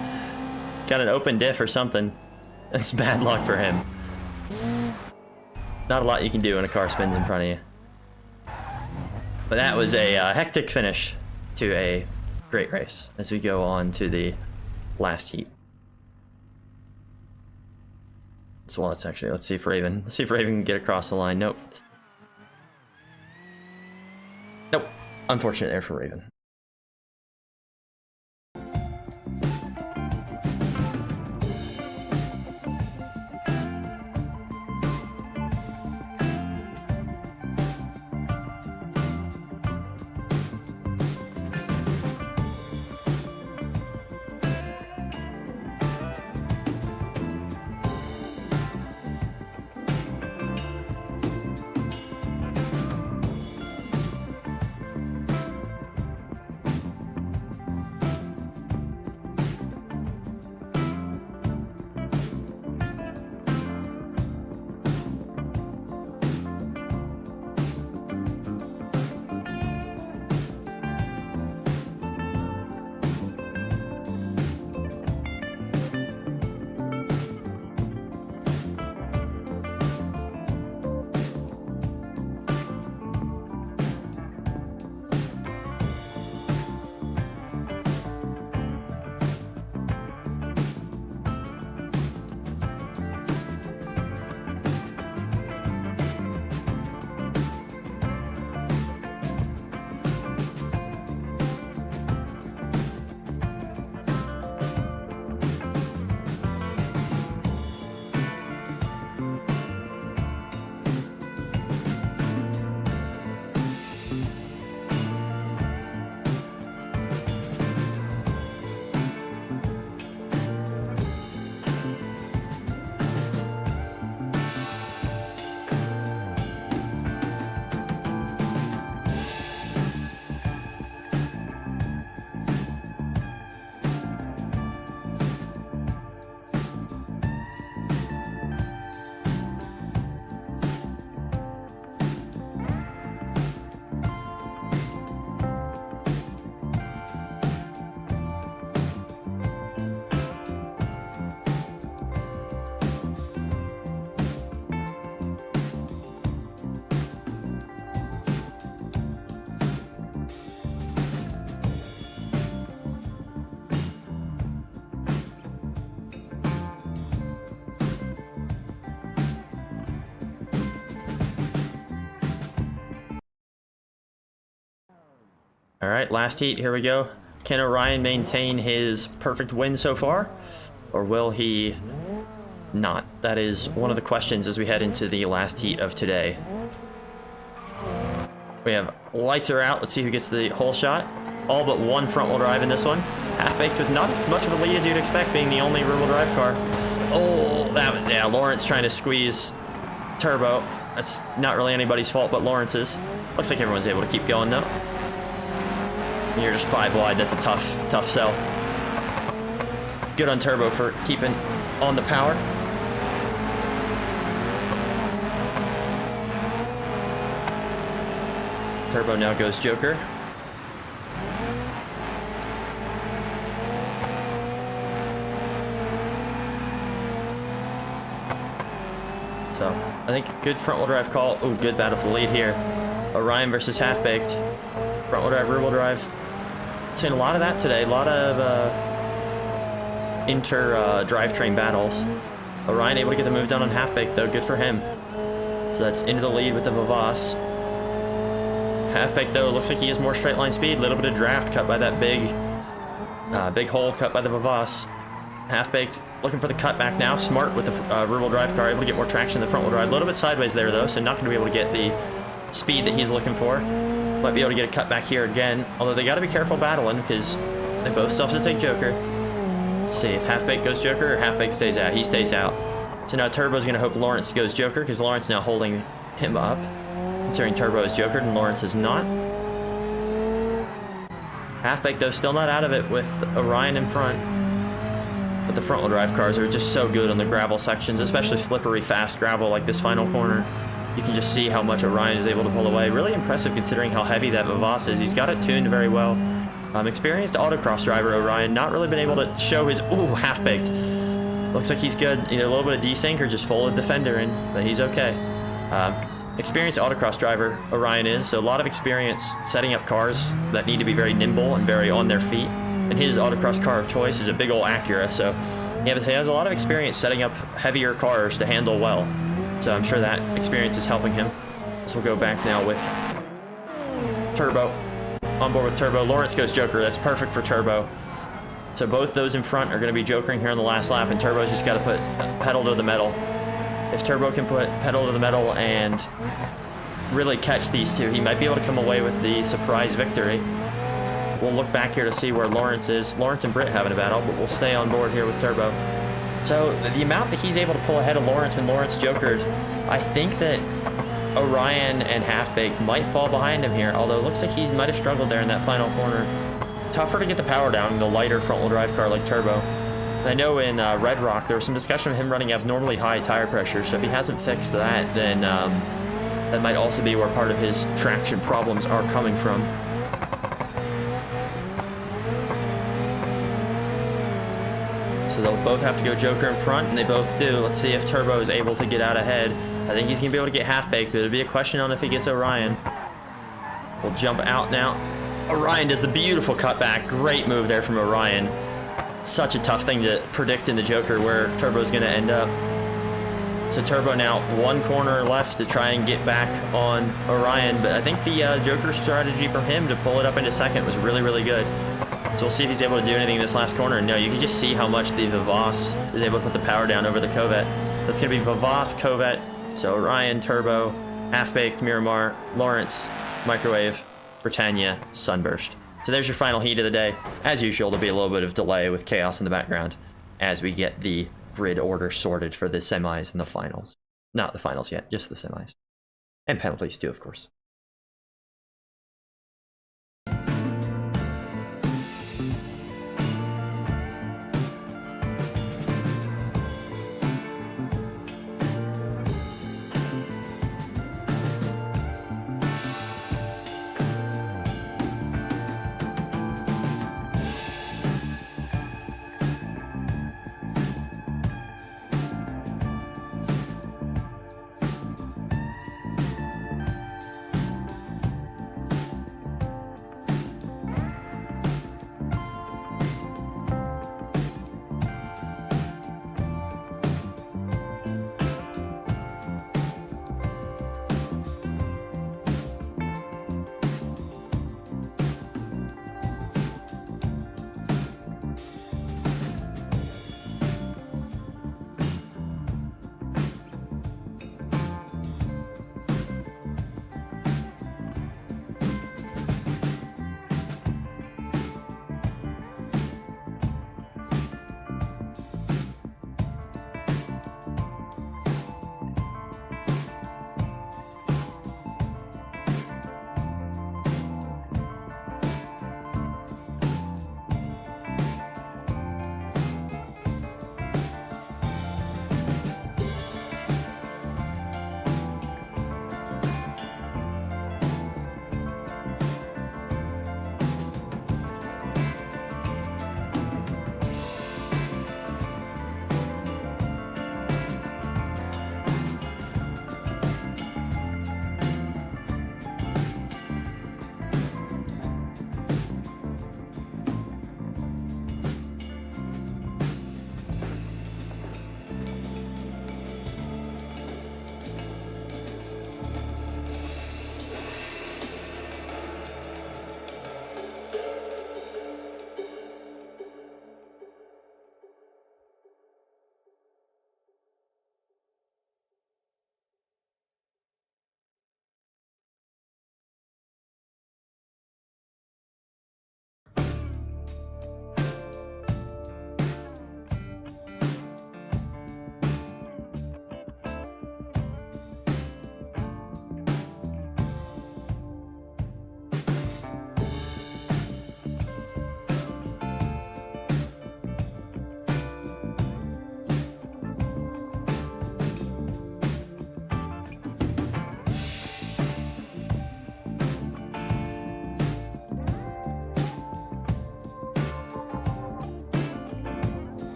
Got an open diff or something. That's bad luck for him. Not a lot you can do when a car spins in front of you. But that was a hectic finish to a great race as we go on to the last heat. So let's see if Raven can get across the line. Nope. Nope. Unfortunate there for Raven. All right, last heat, here we go. Can Orion maintain his perfect win so far? Or will he not? That is one of the questions as we head into the last heat of today. We have lights are out. Let's see who gets the hole shot. All but one front-wheel drive in this one. Halfbaked with not as much of a lead as you'd expect, being the only rear-wheel drive car. Oh, yeah, Lawrence trying to squeeze Turbo. That's not really anybody's fault but Lawrence's. Looks like everyone's able to keep going, though. You're just 5 wide. That's a tough sell. Good on Turbo for keeping on the power. Turbo now goes Joker. So, I think good front-wheel drive call. Oh, good battle for the lead here. Orion versus Halfbaked. Front-wheel drive, rear-wheel drive. Seen a lot of that today. A lot of drivetrain battles. Orion able to get the move done on Halfbaked, though. Good for him. So that's into the lead with the Vavas. Halfbaked, though, looks like he has more straight line speed. A little bit of draft cut by that big hole cut by the Vavas. Halfbaked looking for the cutback now. Smart with the rear-wheel drive car, able to get more traction in the front-wheel drive. A little bit sideways there, though, so not going to be able to get the speed that he's looking for. Might be able to get a cutback here again, although they got to be careful battling because they both still have to take Joker. Let's see if Halfbaked goes Joker or Halfbaked stays out. He stays out. So now Turbo's going to hope Lawrence goes Joker because Lawrence now holding him up. Considering Turbo is Jokered and Lawrence is not. Halfbaked, though, still not out of it with Orion in front. But the front-wheel drive cars are just so good on the gravel sections, especially slippery, fast gravel like this final corner. You can just see how much Orion is able to pull away. Really impressive considering how heavy that Vavas is. He's got it tuned very well. Experienced autocross driver Orion, not really been able to show his... Ooh, Halfbaked. Looks like he's good. Either a little bit of desync or just folded the fender in, but he's okay. Experienced autocross driver Orion is, so a lot of experience setting up cars that need to be very nimble and very on their feet. And his autocross car of choice is a big old Acura, so he has a lot of experience setting up heavier cars to handle well. So I'm sure that experience is helping him. So we'll go back now with Turbo. On board with Turbo. Lawrence goes Joker. That's perfect for Turbo. So both those in front are going to be jokering here on the last lap, and Turbo's just got to put pedal to the metal. If Turbo can put pedal to the metal and really catch these two, he might be able to come away with the surprise victory. We'll look back here to see where Lawrence is. Lawrence and Britt having a battle, but we'll stay on board here with Turbo. So the amount that he's able to pull ahead of Lawrence when Lawrence jokered, I think that Orion and Halfbaked might fall behind him here, although it looks like he might have struggled there in that final corner. Tougher to get the power down in the lighter front-wheel drive car like Turbo. And I know in Red Rock there was some discussion of him running abnormally high tire pressure, so if he hasn't fixed that, then that might also be where part of his traction problems are coming from. So they'll both have to go Joker in front, and they both do. Let's see if Turbo is able to get out ahead. I think he's going to be able to get Halfbaked, but it'll be a question on if he gets Orion. We'll jump out now. Orion does the beautiful cutback. Great move there from Orion. Such a tough thing to predict in the Joker where Turbo's going to end up. So Turbo now one corner left to try and get back on Orion, but I think the Joker strategy from him to pull it up into second was really, really good. So we'll see if he's able to do anything in this last corner. No, you can just see how much the Vavas is able to put the power down over the Covette. That's going to be Vavas, Covette, so Orion, Turbo, Halfbaked, Miramar, Lawrence, Microwave, Britannia, Sunburst. So there's your final heat of the day. As usual, there'll be a little bit of delay with chaos in the background as we get the grid order sorted for the semis and the finals. Not the finals yet, just the semis. And penalties too, of course.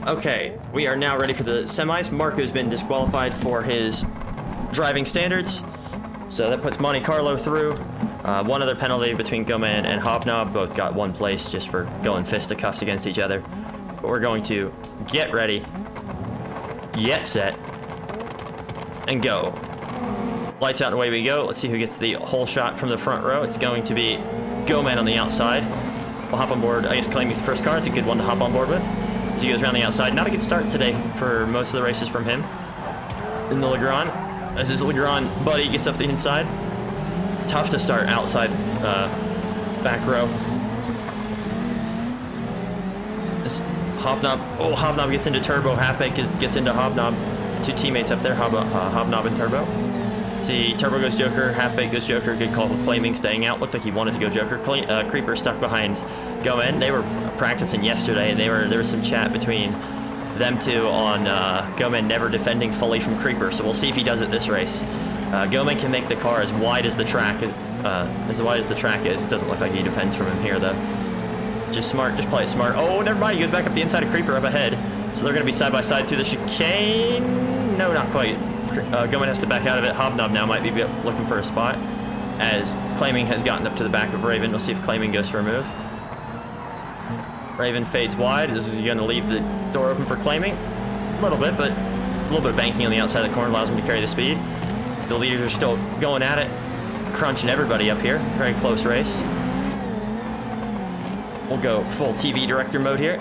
Okay, we are now ready for the semis. Marco's been disqualified for his driving standards, so that puts Monte Carlo through. One other penalty between Goman and Hobnob. Both got 1 place just for going fisticuffs against each other. But we're going to get ready, get set, and go. Lights out and away we go. Let's see who gets the whole shot from the front row. It's going to be Goman on the outside. We'll hop on board. I guess claiming the first car. It's a good one to hop on board with. As he goes around the outside. Not a good start today for most of the races from him. In the Legrand. As his Legrand buddy gets up the inside. Tough to start outside back row. This Hobnob. Oh, Hobnob gets into Turbo. Halfbaked gets into Hobnob. 2 teammates up there. Hobnob and Turbo. See, Turbo goes Joker, Halfbaked goes Joker. Good call with Flaming staying out. Looked like he wanted to go Joker. Creeper stuck behind Goen. They were practicing yesterday, and there was some chat between them two on Goen never defending fully from Creeper. So we'll see if he does it this race. Goen can make the car as wide as the track is. It doesn't look like he defends from him here, though. Just smart. Just play it smart. Oh, never mind. He goes back up the inside of Creeper up ahead. So they're going to be side by side through the chicane. No, not quite. Goman has to back out of it. Hobnob now might be looking for a spot as Claiming has gotten up to the back of Raven. We'll see if Claiming goes for a move. Raven fades wide. This is going to leave the door open for Claiming. A little bit, but a little bit of banking on the outside of the corner allows him to carry the speed. So the leaders are still going at it, crunching everybody up here. Very close race. We'll go full TV director mode here.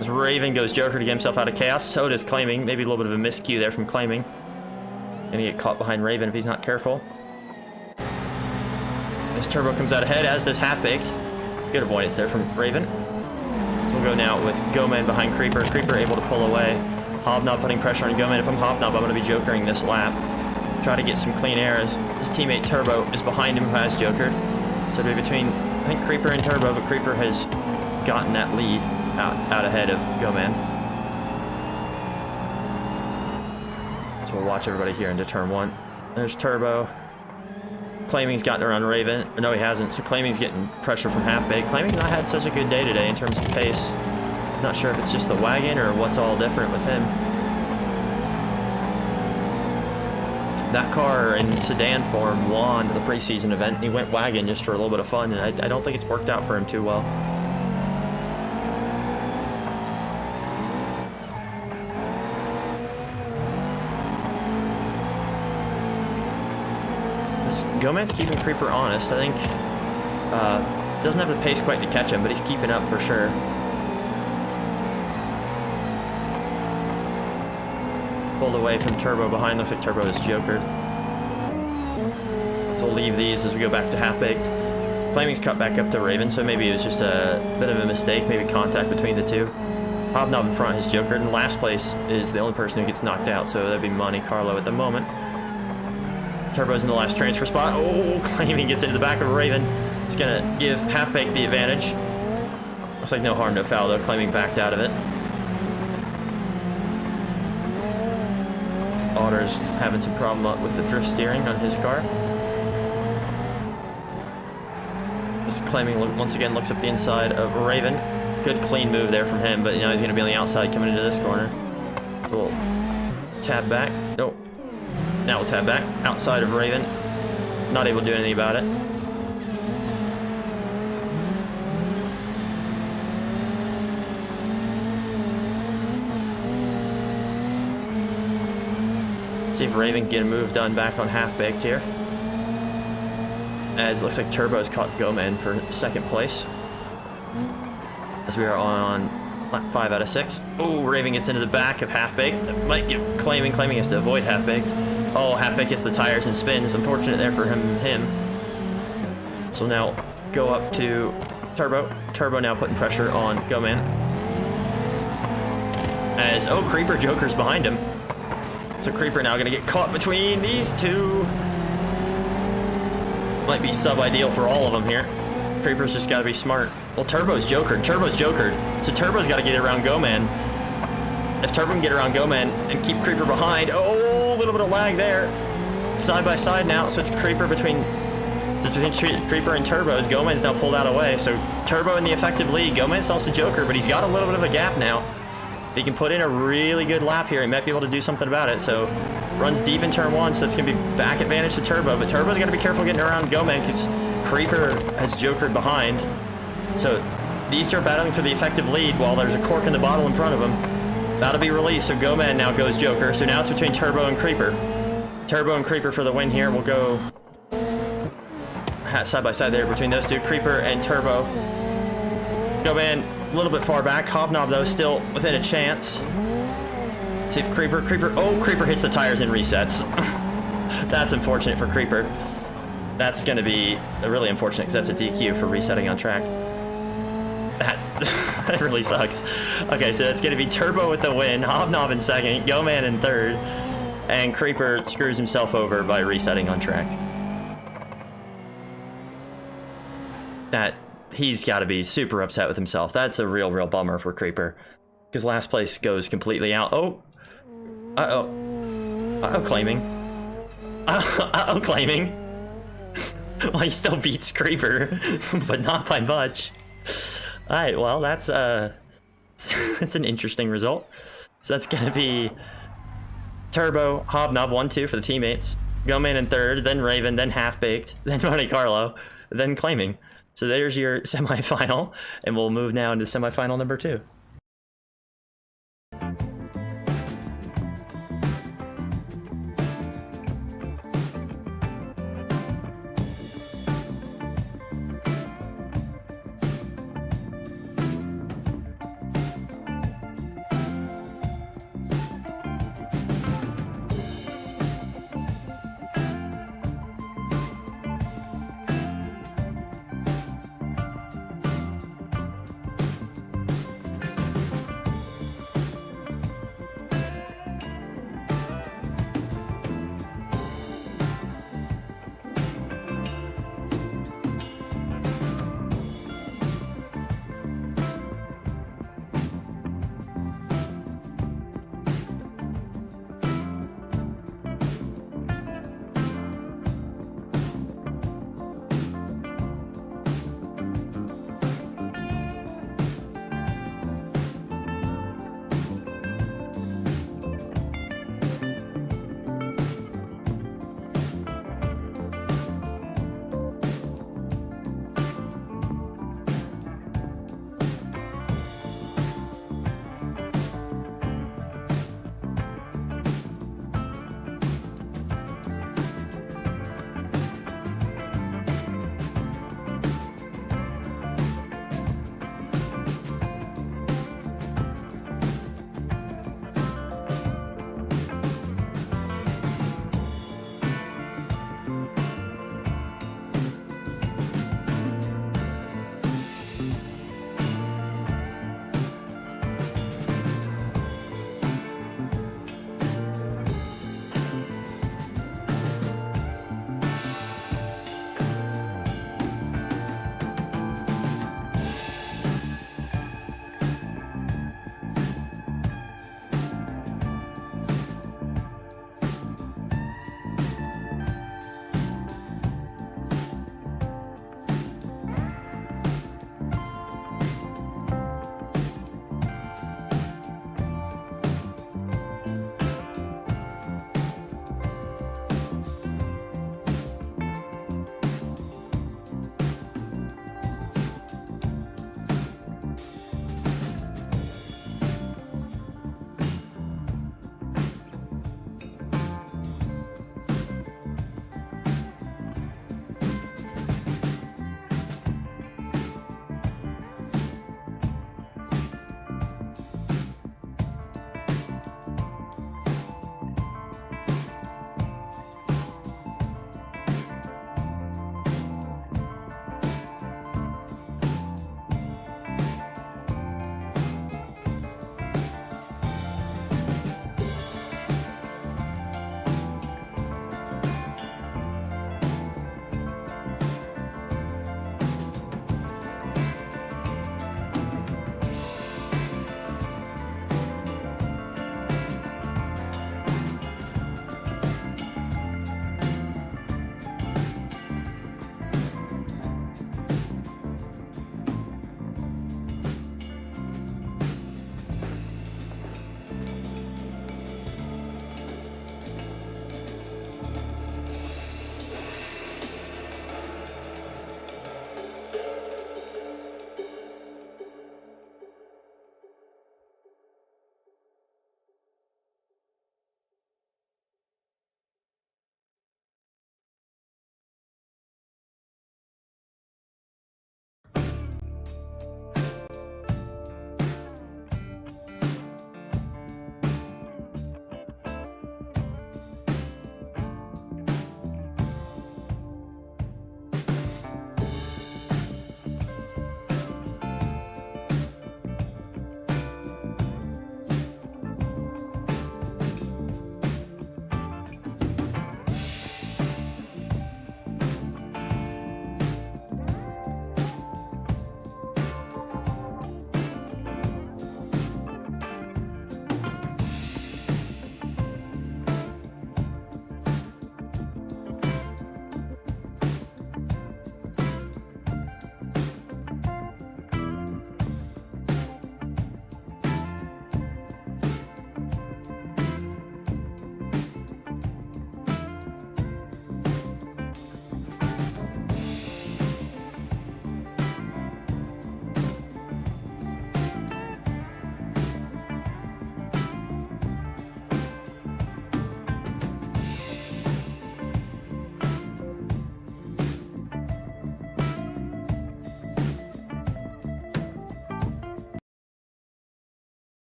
As Raven goes Joker to get himself out of chaos, so does Claiming. Maybe a little bit of a miscue there from Claiming. Gonna get caught behind Raven if he's not careful. This Turbo comes out ahead, as does Halfbaked. Good avoidance there from Raven. So we'll go now with Goman behind Creeper. Creeper able to pull away. Hobnob putting pressure on Goman. If I'm Hobnob, I'm gonna be Jokering this lap. Try to get some clean air as his teammate Turbo is behind him who has Jokered. So it'll be between, I think, Creeper and Turbo, but Creeper has gotten that lead out ahead of Goman. So we'll watch everybody here into turn 1. There's Turbo. Claiming's gotten around Raven. No, he hasn't. So Claiming's getting pressure from Halfbaked. Claiming's not had such a good day today in terms of pace. Not sure if it's just the wagon or what's all different with him. That car in sedan form won the preseason event, and he went wagon just for a little bit of fun, and I don't think it's worked out for him too well. Goman's keeping Creeper honest. I think doesn't have the pace quite to catch him, but he's keeping up for sure. Pulled away from Turbo behind. Looks like Turbo is Jokered. So we'll leave these as we go back to Halfbaked. Claiming's cut back up to Raven, so maybe it was just a bit of a mistake, maybe contact between the two. Hobnob in front is Jokered, and last place is the only person who gets knocked out, so that'd be Monte Carlo at the moment. Turbo's in the last transfer spot. Oh, Claiming gets into the back of Raven. It's going to give Halfbaked the advantage. Looks like no harm, no foul, though. Claiming backed out of it. Otter's having some problem with the drift steering on his car. This Claiming once again looks up the inside of Raven. Good clean move there from him, but now he's going to be on the outside coming into this corner. So we'll tab back. Nope. Now we'll tab back, outside of Raven. Not able to do anything about it. See if Raven can get a move done back on Halfbaked here. As it looks like Turbo's caught Goman for second place. As we are on lap 5 out of 6. Oh, Raven gets into the back of Halfbaked. That might give Claiming. Claiming has to avoid Halfbaked. Oh, Halfbaked hits the tires and spins. Unfortunate there for him. So now go up to Turbo. Turbo now putting pressure on Goman. As, oh, Creeper Joker's behind him. So Creeper now going to get caught between these two. Might be sub-ideal for all of them here. Creeper's just got to be smart. Well, Turbo's Jokered. Turbo's Jokered. So Turbo's got to get around Goman. If Turbo can get around Goman and keep Creeper behind. Oh, a little bit of lag there. Side by side now. So it's Creeper between Creeper and Turbo's. Goman's now pulled out away. So Turbo in the effective lead. Goman's also Joker, but he's got a little bit of a gap now. If he can put in a really good lap here, he might be able to do something about it. So runs deep in turn 1, so it's going to be back advantage to Turbo. But Turbo's got to be careful getting around Goman because Creeper has jokered behind. So these two are battling for the effective lead while there's a cork in the bottle in front of them. That'll be released, so Goman now goes Joker. So now it's between Turbo and Creeper. Turbo and Creeper for the win here. We'll go side by side there between those two, Creeper and Turbo. Goman a little bit far back. Hobnob, though, still within a chance. Let's see if Creeper hits the tires and resets. That's unfortunate for Creeper. That's going to be really unfortunate because that's a DQ for resetting on track. That really sucks. Okay, so it's going to be Turbo with the win, Hobnob in second, Goman in third, and Creeper screws himself over by resetting on track. That he's got to be super upset with himself. That's a real bummer for Creeper, because last place goes completely out. Claiming. Claiming. Well, he still beats Creeper, but not by much. All right, well, that's an interesting result. So that's gonna be Turbo, Hobnob 1-2 for the teammates, Goman in third, then Raven, then Halfbaked, then Monte Carlo, then Claiming. So there's your semifinal, and we'll move now into semifinal number 2.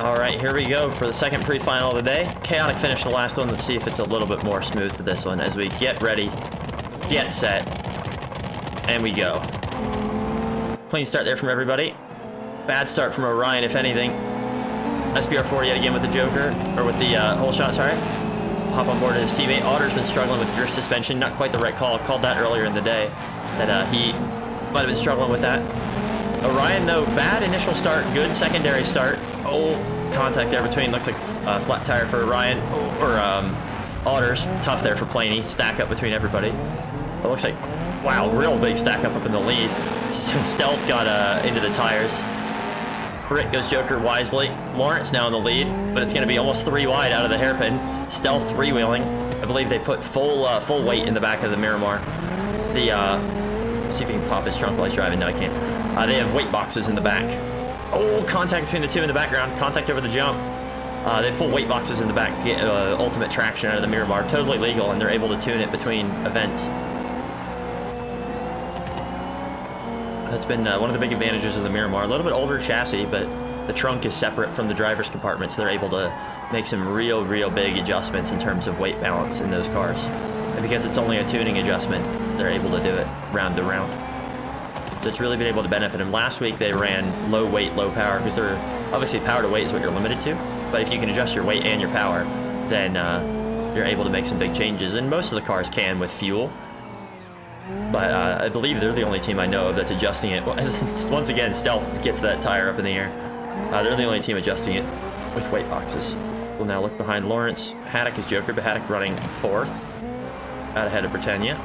All right, here we go for the second pre-final of the day. Chaotic finish the last one. Let's see if it's a little bit more smooth for this one as we get ready, get set, and we go. Clean start there from everybody. Bad start from Orion, if anything. SBR4 yet again with the Joker, or with the hole shot, sorry. Hop on board his teammate. Otter's been struggling with drift suspension. Not quite the right call. Called that earlier in the day, that he might have been struggling with that. Orion, though, bad initial start, good secondary start. Oh, contact there between, looks like flat tire for Orion, or Otter's. Tough there for Planey. Stack up between everybody. It looks like, wow, real big stack up in the lead. Stealth got into the tires. Britt goes Joker wisely. Lawrence now in the lead, but it's going to be almost 3 wide out of the hairpin. Stealth three-wheeling. I believe they put full weight in the back of the Miramar. Let's see if he can pop his trunk while he's driving. No, I can't. They have weight boxes in the back. Oh, contact between the two in the background. Contact over the jump. They have full weight boxes in the back to get ultimate traction out of the Miramar. Totally legal, and they're able to tune it between events. That's been one of the big advantages of the Miramar. A little bit older chassis, but the trunk is separate from the driver's compartment, so they're able to make some real big adjustments in terms of weight balance in those cars. And because it's only a tuning adjustment, they're able to do it round to round. So it's really been able to benefit them. Last week they ran low weight, low power, because they're obviously power to weight is what you're limited to. But if you can adjust your weight and your power, then you're able to make some big changes. And most of the cars can with fuel. But I believe they're the only team I know of that's adjusting it. Once again, Stealth gets that tire up in the air. They're the only team adjusting it with weight boxes. We'll now look behind Lawrence. Haddock is Joker, but Haddock running 4th, out ahead of Britannia.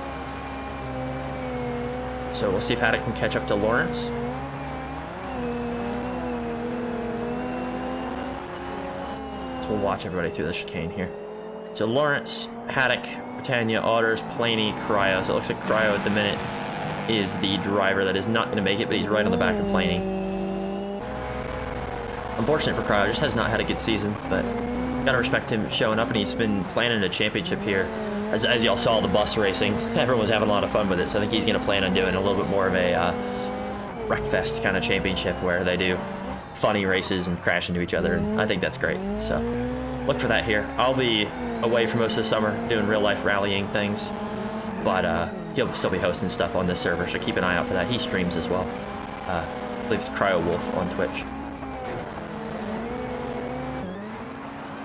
So we'll see if Haddock can catch up to Lawrence. So we'll watch everybody through the chicane here. So Lawrence, Haddock, Britannia, Otters, Planey, Cryo. So it looks like Cryo at the minute is the driver that is not going to make it, but he's right on the back of Planey. Unfortunate for Cryo, just has not had a good season, but gotta respect him showing up, and he's been planning a championship here. As y'all saw the bus racing, everyone was having a lot of fun with it, so I think he's going to plan on doing a little bit more of a Wreckfest kind of championship where they do funny races and crash into each other, and I think that's great. So look for that here. I'll be away for most of the summer doing real-life rallying things, but he'll still be hosting stuff on this server, so keep an eye out for that. He streams as well. I believe it's Cryo Wolf on Twitch.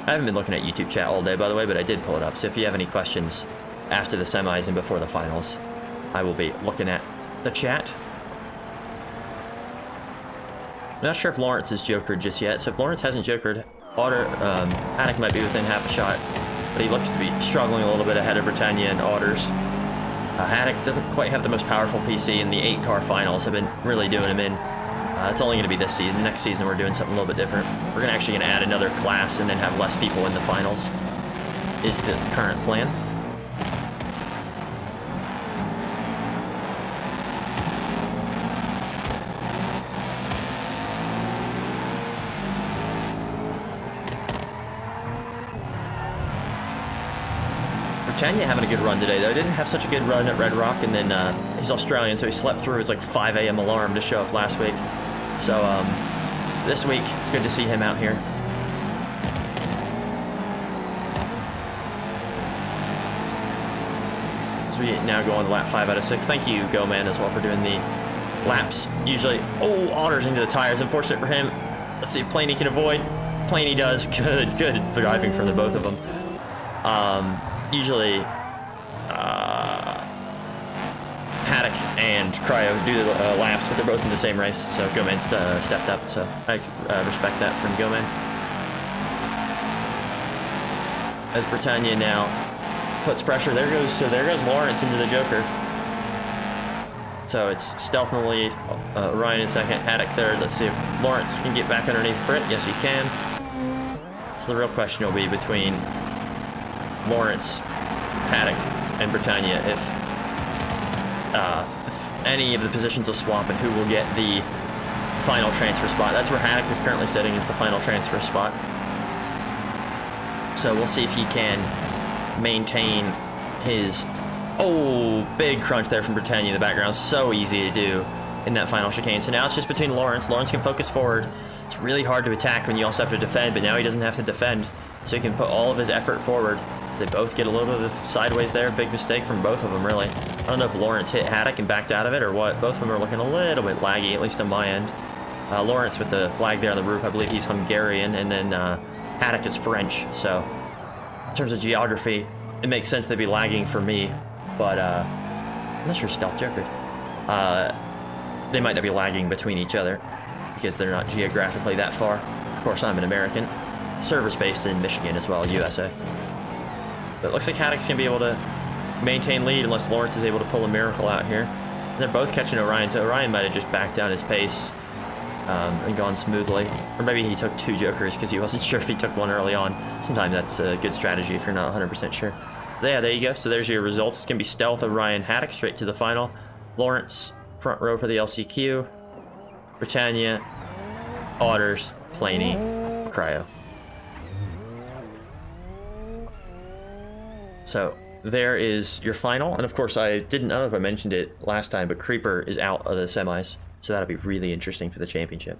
I haven't been looking at YouTube chat all day, by the way, but I did pull it up. So if you have any questions after the semis and before the finals, I will be looking at the chat. I'm not sure if Lawrence is jokered just yet. So if Lawrence hasn't jokered, Haddock might be within half a shot, but he looks to be struggling a little bit ahead of Britannia and Otters. Haddock doesn't quite have the most powerful PC, and the 8-car finals have been really doing him in. It's only going to be this season. Next season, we're doing something a little bit different. We're actually going to add another class and then have less people in the finals, is the current plan. Britannia having a good run today, though. Didn't have such a good run at Red Rock, and then he's Australian, so he slept through his like 5 a.m. alarm to show up last week. So this week, it's good to see him out here. So we now go on to lap 5 out of 6. Thank you, Go Man, as well, for doing the laps. Usually, Otters into the tires. Unfortunate for him. Let's see if Planey can avoid. Planey does. Good driving for the both of them. Usually, Haddock and Cryo do the laps, but they're both in the same race, so Goman stepped up, so I respect that from Goman. As Britannia now puts pressure, there goes Lawrence into the Joker. So it's Stealth in the lead, Ryan in second, Haddock third. Let's see if Lawrence can get back underneath Britt. Yes, he can. So the real question will be between Lawrence, Haddock, and Britannia if any of the positions will swap and who will get the final transfer spot. That's where Haddock is currently sitting, is the final transfer spot. So we'll see if he can maintain his... Oh, big crunch there from Britannia in the background. So easy to do. in that final chicane. So now it's just between Lawrence. Lawrence can focus forward. It's really hard to attack when you also have to defend, but now he doesn't have to defend. So he can put all of his effort forward. So they both get a little bit of sideways there. Big mistake from both of them, really. I don't know if Lawrence hit Haddock and backed out of it or what. Both of them are looking a little bit laggy, at least on my end. Lawrence with the flag there on the roof, I believe he's Hungarian, and then Haddock is French. So in terms of geography, it makes sense they'd be lagging for me, but I'm not sure Stealth Joker. They might not be lagging between each other because they're not geographically that far. Of course, I'm an American. Server's based in Michigan as well, USA. But it looks like Haddock's going to be able to maintain lead unless Lawrence is able to pull a miracle out here. And they're both catching Orion, so Orion might have just backed down his pace and gone smoothly. Or maybe he took 2 jokers because he wasn't sure if he took one early on. Sometimes that's a good strategy if you're not 100% sure. But yeah, there you go. So there's your results. It's going to be Stealth, Orion, Haddock straight to the final. Lawrence, front row for the LCQ. Britannia, Otters, Planey, Cryo. So there is your final, and of course I don't know if I mentioned it last time, but Creeper is out of the semis, so that'll be really interesting for the championship.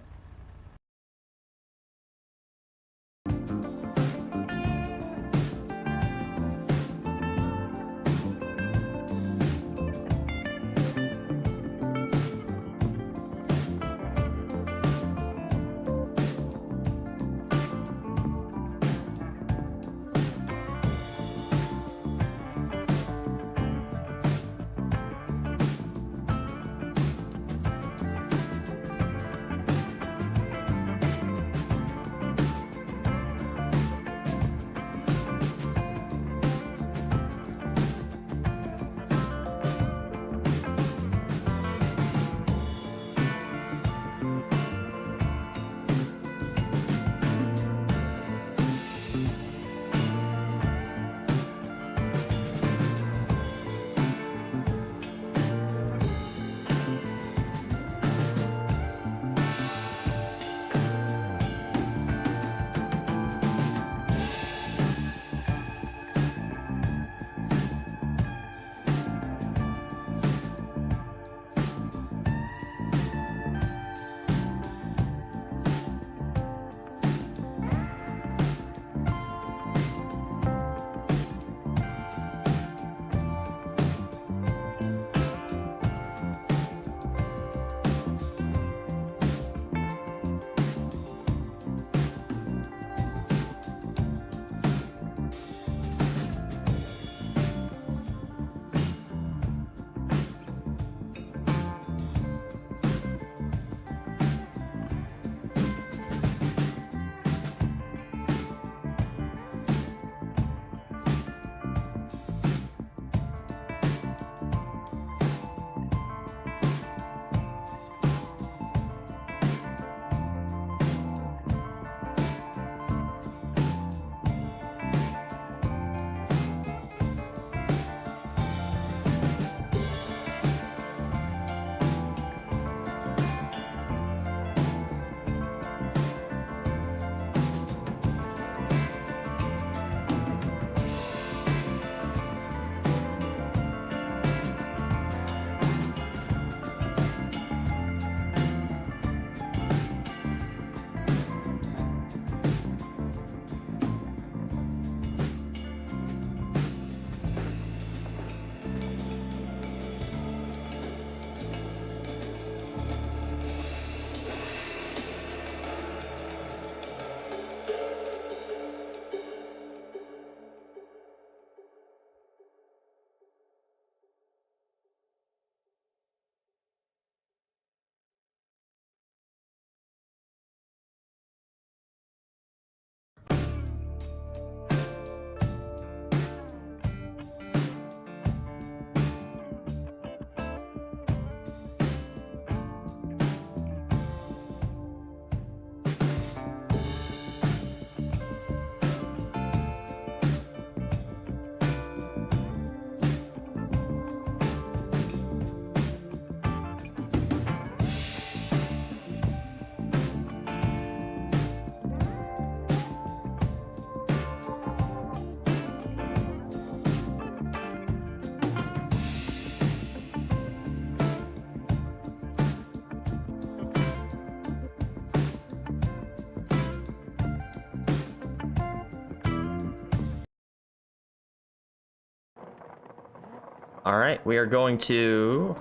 All right, we are going to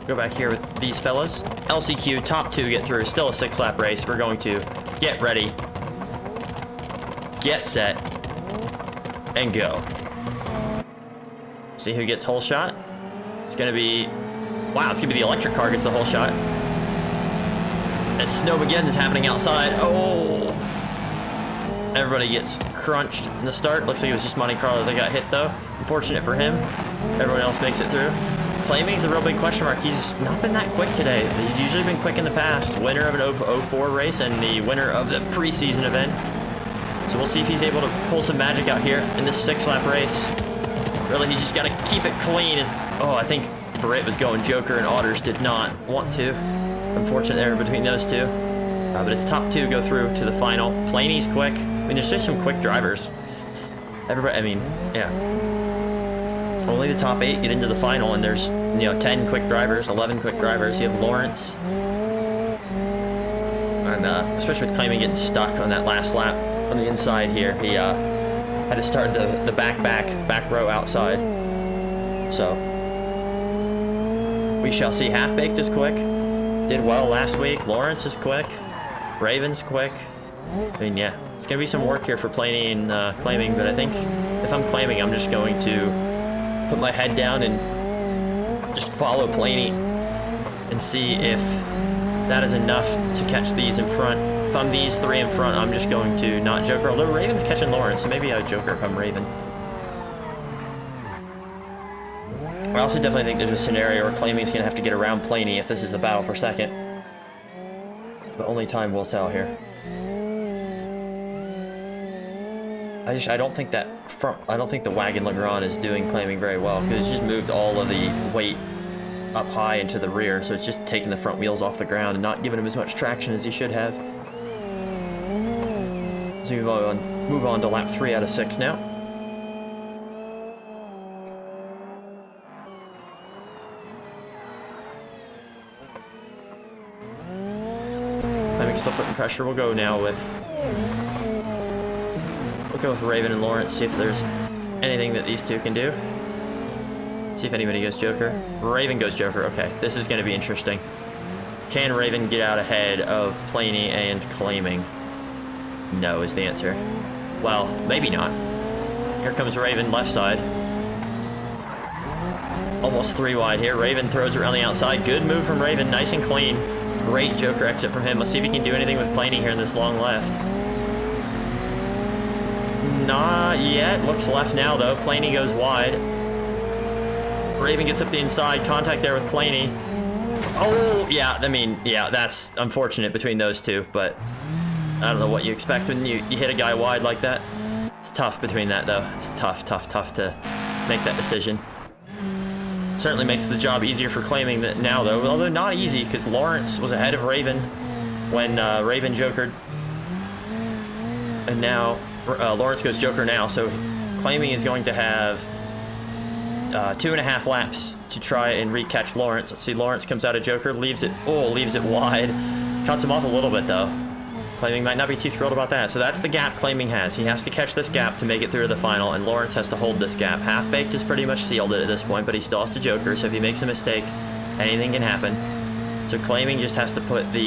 go back here with these fellas. LCQ, top 2 get through. Still a 6-lap race. We're going to get ready, get set, and go. See who gets whole shot. It's going to be... Wow, it's going to be the electric car gets the whole shot. As Snowmageddon is happening outside. Oh! Everybody gets crunched in the start. Looks like it was just Monte Carlo that got hit, though. Unfortunate for him. Everyone else makes it through. Claiming is a real big question mark. He's not been that quick today. He's usually been quick in the past. Winner of an 04 race and the winner of the preseason event. So we'll see if he's able to pull some magic out here in this 6-lap race. Really, he's just got to keep it clean. Oh, I think Britt was going Joker and Otters did not want to. Unfortunate error between those two. But it's top 2 go through to the final. Planey's quick. I mean, there's just some quick drivers. Everybody, I mean, yeah. Only the top 8 get into the final, and there's, 10 quick drivers, 11 quick drivers. You have Lawrence. And especially with Claiming getting stuck on that last lap on the inside here, he had to start the back row outside. So, we shall see. Halfbaked is quick. Did well last week. Lawrence is quick. Raven's quick. I mean, yeah, it's going to be some work here for Planey and Claiming, but I think if I'm Claiming, I'm just going to put my head down and just follow Planey and see if that is enough to catch these in front. If I'm these 3 in front, I'm just going to not Joker, although Raven's catching Lawrence, so maybe I Joker if I'm Raven. I also definitely think there's a scenario where Claiming's going to have to get around Planey if this is the battle for second. But only time will tell here. I don't think the Wagon Legrand is doing Claiming very well, because it's just moved all of the weight up high into the rear, so it's just taking the front wheels off the ground and not giving him as much traction as he should have. So move on to lap 3 out of 6 now. Claiming still putting pressure. We'll go now with Raven and Lawrence, see if there's anything that these two can do. See if anybody goes Joker. Raven goes Joker. Okay, this is going to be interesting. Can Raven get out ahead of Planey and Claiming? No is the answer. Well, maybe not. Here comes Raven, left side. Almost 3 wide here. Raven throws it around the outside. Good move from Raven, nice and clean. Great Joker exit from him. Let's see if he can do anything with Planey here in this long left. Not yet. Looks left now, though. Planey goes wide. Raven gets up the inside. Contact there with Planey. Oh, yeah. I mean, yeah, that's unfortunate between those two, but I don't know what you expect when you hit a guy wide like that. It's tough between that, though. It's tough to make that decision. Certainly makes the job easier for Claiming that now, though. Although not easy, because Lawrence was ahead of Raven when Raven jokered. And now Lawrence goes Joker now, so Claiming is going to have 2.5 laps to try and recatch Lawrence. Let's see, Lawrence comes out of Joker, leaves it wide. Cuts him off a little bit, though. Claiming might not be too thrilled about that. So that's the gap Claiming has. He has to catch this gap to make it through to the final, and Lawrence has to hold this gap. Halfbaked is pretty much sealed it at this point, but he still has to Joker, so if he makes a mistake, anything can happen. So Claiming just has to put the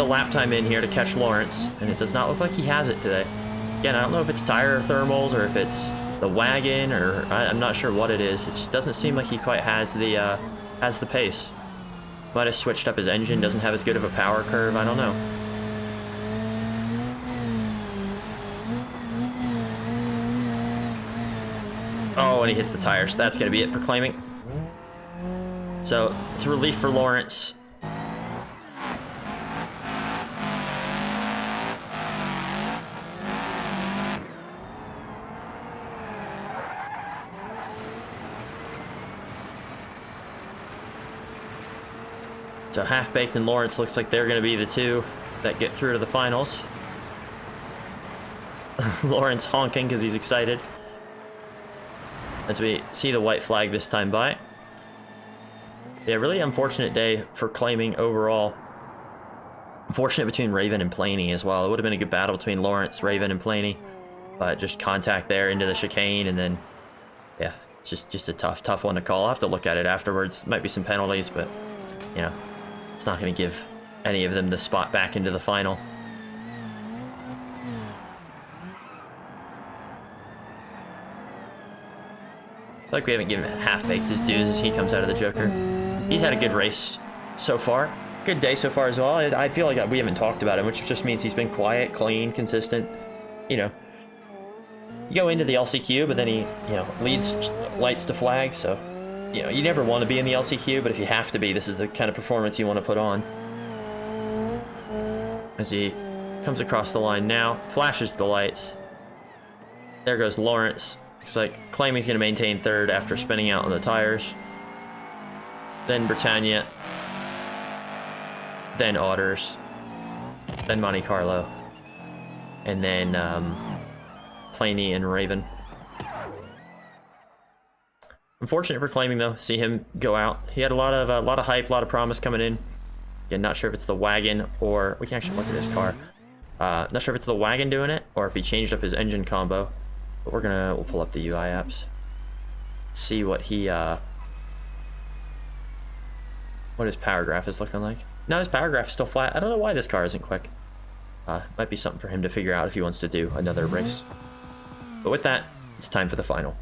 lap time in here to catch Lawrence, and it does not look like he has it today. Again, I don't know if it's tire thermals or if it's the wagon, or I'm not sure what it is. It just doesn't seem like he quite has the pace. Might have switched up his engine, doesn't have as good of a power curve, I don't know. Oh, and he hits the tires. That's going to be it for Claiming. So, it's a relief for Lawrence. So Halfbaked and Lawrence looks like they're going to be the two that get through to the finals. Lawrence honking because he's excited. As we see the white flag this time by. Yeah, really unfortunate day for Claiming overall. Unfortunate between Raven and Planey as well. It would have been a good battle between Lawrence, Raven, and Planey. but just contact there into the chicane, and then yeah, just a tough one to call. I'll have to look at it afterwards. Might be some penalties, but you know, it's not going to give any of them the spot back into the final. I feel like we haven't given Halfbaked his dues as he comes out of the Joker. He's had a good race so far. Good day so far as well. I feel like we haven't talked about him, which just means he's been quiet, clean, consistent. You know, you go into the LCQ, but then he, you know, leads lights to flag. So, you know, you never want to be in the LCQ, but if you have to be, this is the kind of performance you want to put on. As he comes across the line now, flashes the lights. There goes Lawrence. Looks like claiming he's going to maintain third after spinning out on the tires. Then Britannia. Then Otters. Then Monte Carlo. And then Planey and Raven. Unfortunate for claiming though, see him go out. He had a lot of hype, a lot of promise coming in. Again, not sure if it's the wagon or we can actually look at his car. Not sure if it's the wagon doing it or if he changed up his engine combo. But we'll pull up the UI apps. See what he what his power graph is looking like. No, his power graph is still flat. I don't know why this car isn't quick. Might be something for him to figure out if he wants to do another race. But with that, it's time for the final.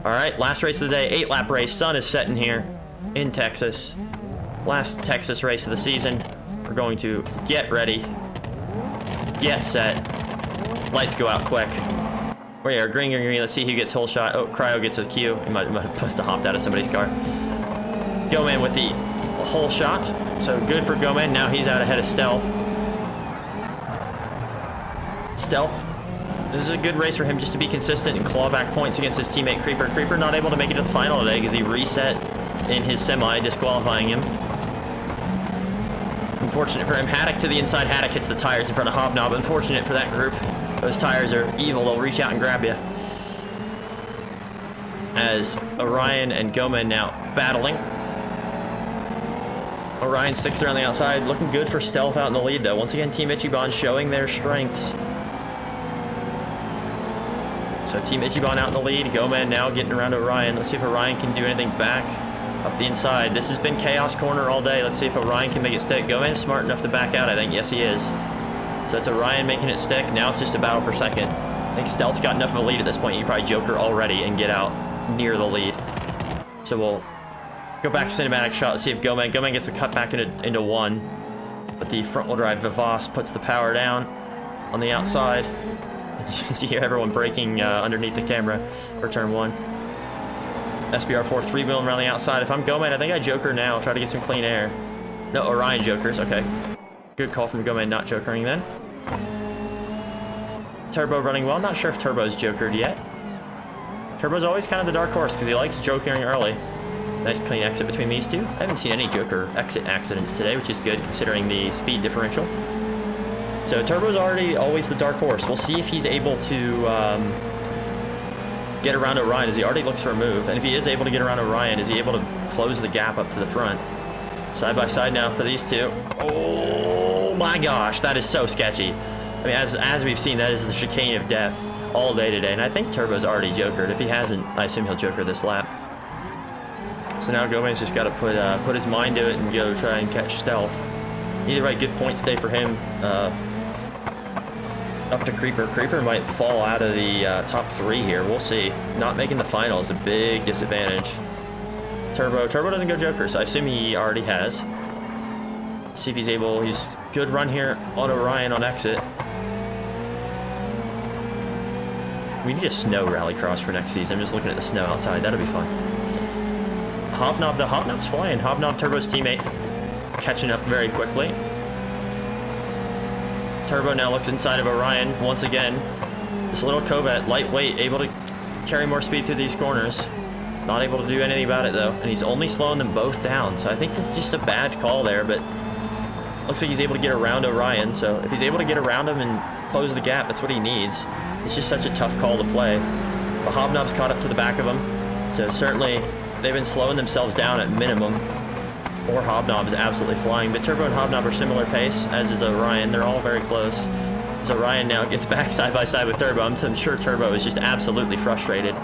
All right, last race of the day, 8-lap race. Sun is setting here in Texas. Last Texas race of the season. We're going to get ready, get set. Lights go out quick. We are green, green, green. Let's see who gets whole shot. Oh, Cryo gets a Q. He must have hopped out of somebody's car. Goman with the whole shot. So good for Goman. Now he's out ahead of Stealth. Stealth. This is a good race for him just to be consistent and claw back points against his teammate Creeper. Creeper not able to make it to the final today because he reset in his semi, disqualifying him. Unfortunate for him. Haddock to the inside. Haddock hits the tires in front of Hobnob. Unfortunate for that group. Those tires are evil. They'll reach out and grab you. As Orion and Goman now battling. Orion sticks there on the outside. Looking good for Stealth out in the lead, though. Once again, Team Ichiban showing their strengths. So Team Ichiban out in the lead. Goman now getting around Orion. Let's see if Orion can do anything back up the inside. This has been Chaos Corner all day. Let's see if Orion can make it stick. Goman is smart enough to back out, I think. Yes, he is. So it's Orion making it stick. Now it's just a battle for second. I think Stealth's got enough of a lead at this point. You can probably Joker already and get out near the lead. So we'll go back to cinematic shot. Let's see if Goman gets the cut back into one. But the front wheel drive Vivas puts the power down on the outside. You see everyone braking underneath the camera for turn one. SBR4 3-wheeling around the outside. If I'm Goman, I think I Joker now. Try to get some clean air. No, Orion Jokers. Okay. Good call from Goman not Jokering then. Turbo running well. Not sure if Turbo's Jokered yet. Turbo's always kind of the dark horse because he likes Jokering early. Nice clean exit between these two. I haven't seen any Joker exit accidents today, which is good considering the speed differential. So Turbo's already always the dark horse. We'll see if he's able to get around Orion as he already looks for a move. And if he is able to get around Orion, is he able to close the gap up to the front? Side by side now for these two. Oh my gosh, that is so sketchy. I mean, as we've seen, that is the chicane of death all day today. And I think Turbo's already Jokered. If he hasn't, I assume he'll Joker this lap. So now Goman's just got to put his mind to it and go try and catch Stealth. Either way, good point stay for him. Up to Creeper. Creeper might fall out of the top 3 here. We'll see. Not making the final is a big disadvantage. Turbo doesn't go Joker, so I assume he already has. See if he's able. He's good run here on Orion on exit. We need a snow rallycross for next season. I'm just looking at the snow outside. That'll be fun. Hobnob. The Hobnob's flying. Hobnob, Turbo's teammate, catching up very quickly. Turbo now looks inside of Orion once again. This little Corvette, lightweight, able to carry more speed through these corners. Not able to do anything about it though, and he's only slowing them both down. So I think this is just a bad call there, but looks like he's able to get around Orion. So if he's able to get around him and close the gap, that's what he needs. It's just such a tough call to play. But Hobnob's caught up to the back of him, so certainly they've been slowing themselves down at minimum. Or Hobnob is absolutely flying, but Turbo and Hobnob are similar pace, as is Orion. They're all very close. So Orion now gets back side by side with Turbo. I'm sure Turbo is just absolutely frustrated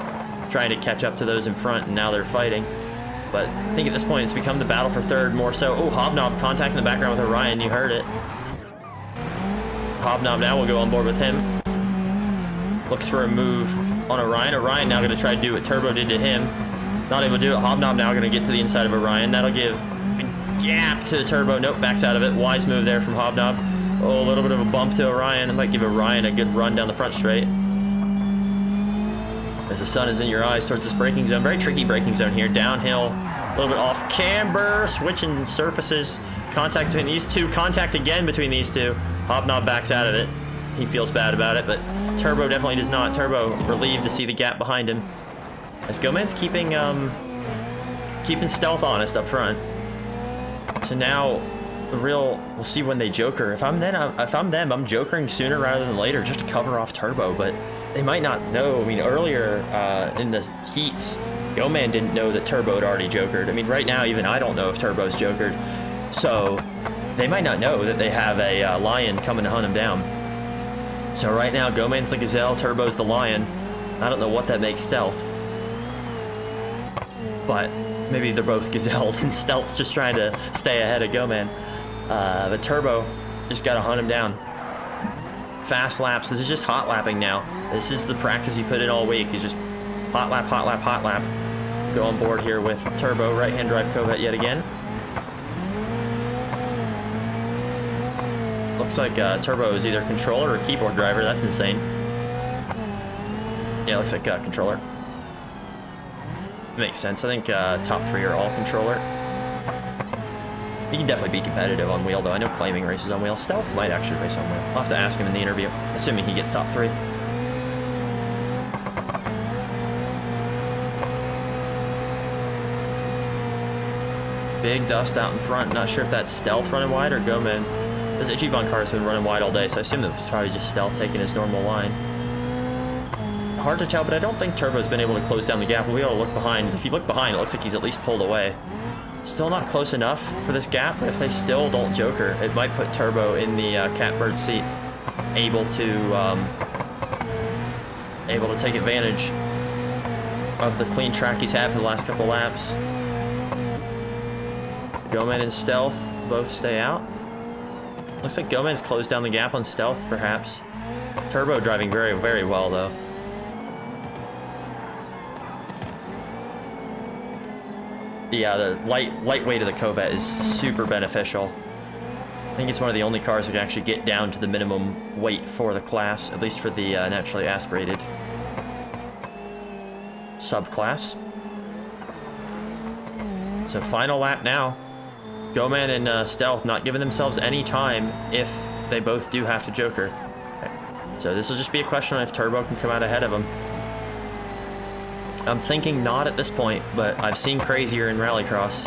trying to catch up to those in front, and now they're fighting. But I think at this point it's become the battle for third more so. Oh, Hobnob contact in the background with Orion. You heard it. Hobnob now will go on board with him. Looks for a move on Orion. Orion now going to try to do what Turbo did to him. Not able to do it. Hobnob now going to get to the inside of Orion. That'll give gap to Turbo. Nope, backs out of it. Wise move there from Hobnob. Oh, a little bit of a bump to Orion. It might give Orion a good run down the front straight. As the sun is in your eyes towards this braking zone. Very tricky braking zone here. Downhill, a little bit off camber, switching surfaces. Contact between these two. Contact again between these two. Hobnob backs out of it. He feels bad about it, but Turbo definitely does not. Turbo relieved to see the gap behind him. As Goman's keeping Stealth honest up front. So now, we'll see when they Joker. If I'm them, I'm Jokering sooner rather than later just to cover off Turbo, but they might not know. I mean, earlier in the heats, Goman didn't know that Turbo had already Jokered. I mean, right now, even I don't know if Turbo's Jokered. So they might not know that they have a lion coming to hunt him down. So right now, Goman's the Gazelle, Turbo's the lion. I don't know what that makes Stealth. But maybe they're both Gazelles and Stealth's just trying to stay ahead of Goman. But Turbo just got to hunt him down. Fast laps. This is just hot lapping now. This is the practice he put in all week. He's just Hot lap, hot lap, hot lap. Go on board here with Turbo, right-hand drive Corvette yet again. Looks like Turbo is either controller or keyboard driver. That's insane. Yeah, looks like controller. Makes sense. I think top 3 are all controller. He can definitely be competitive on wheel, though. I know claiming races on wheel. Stealth might actually race on wheel. I'll have to ask him in the interview, assuming he gets top 3. Big dust out in front. Not sure if that's Stealth running wide or Goman. This Ichiban car has been running wide all day, so I assume it's probably just Stealth taking his normal line. Hard to tell, but I don't think Turbo's been able to close down the gap. We'll be able to look behind. If you look behind, it looks like he's at least pulled away. Still not close enough for this gap, but if they still don't joker, it might put Turbo in the catbird seat, able to take advantage of the clean track he's had for the last couple laps. Goman and Stealth both stay out. Looks like Goman's closed down the gap on Stealth, perhaps. Turbo driving very, very well, though. Yeah, the lightweight of the Corvette is super beneficial. I think it's one of the only cars that can actually get down to the minimum weight for the class, at least for the naturally aspirated subclass. So final lap now. Goman and Stealth not giving themselves any time if they both do have to joker. Okay. So this will just be a question of if Turbo can come out ahead of him. I'm thinking not at this point, but I've seen crazier in Rallycross.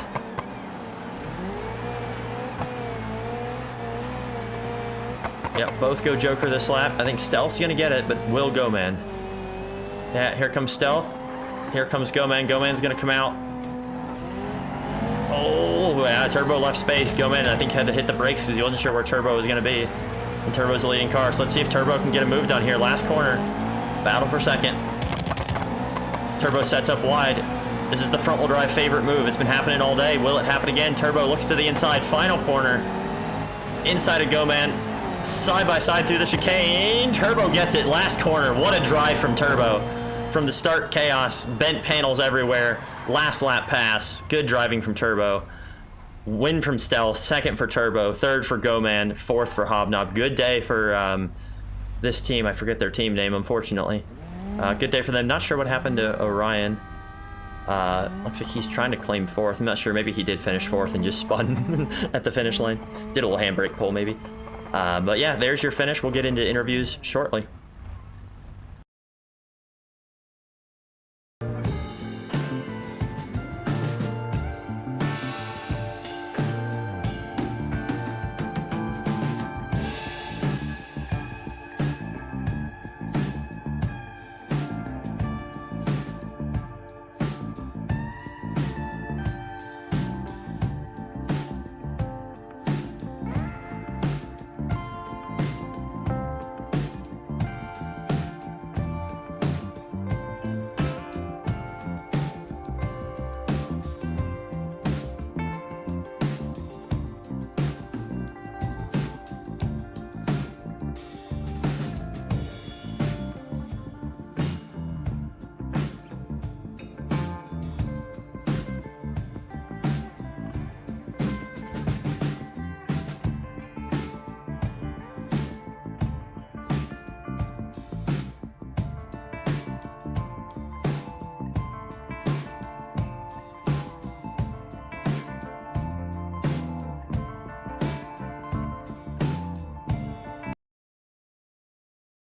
Yep, both go joker this lap. I think Stealth's gonna get it, but will Goman. Yeah, here comes Stealth. Here comes Goman. Goman's gonna come out. Oh, yeah, Turbo left space. Goman, I think, had to hit the brakes because he wasn't sure where Turbo was gonna be. And Turbo's the leading car, so let's see if Turbo can get a move done here. Last corner. Battle for second. Turbo sets up wide. This is the front-wheel drive favorite move. It's been happening all day. Will it happen again? Turbo looks to the inside. Final corner. Inside of Goman. Side by side through the chicane. Turbo gets it. Last corner. What a drive from Turbo. From the start, chaos. Bent panels everywhere. Last lap pass. Good driving from Turbo. Win from Stealth. Second for Turbo. Third for Goman. Fourth for Hobnob. Good day for this team. I forget their team name, unfortunately. Good day for them. Not sure what happened to Orion. Looks like he's trying to claim fourth. I'm not sure. Maybe he did finish fourth and just spun at the finish line. Did a little handbrake pull, maybe. But yeah, there's your finish. We'll get into interviews shortly.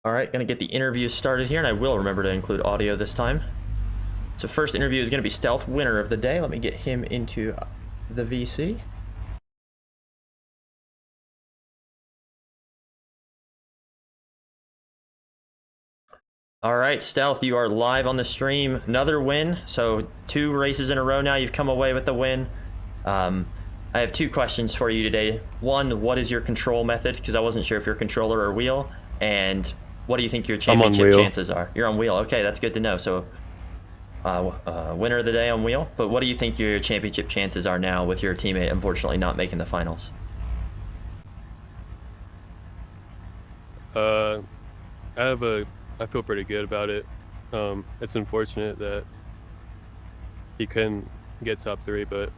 Alright, gonna get the interview started here, and I will remember to include audio this time. So first interview is gonna be Stealth, winner of the day. Let me get him into the VC. Alright, Stealth, you are live on the stream. Another win, so 2 races in a row now. You've come away with the win. I have 2 questions for you today. One, what is your control method? Because I wasn't sure if you're controller or wheel. And what do you think your championship chances are? You're on wheel. Okay, that's good to know. So, winner of the day on wheel. But what do you think your championship chances are now with your teammate unfortunately not making the finals? I feel pretty good about it. It's unfortunate that he couldn't get top 3, but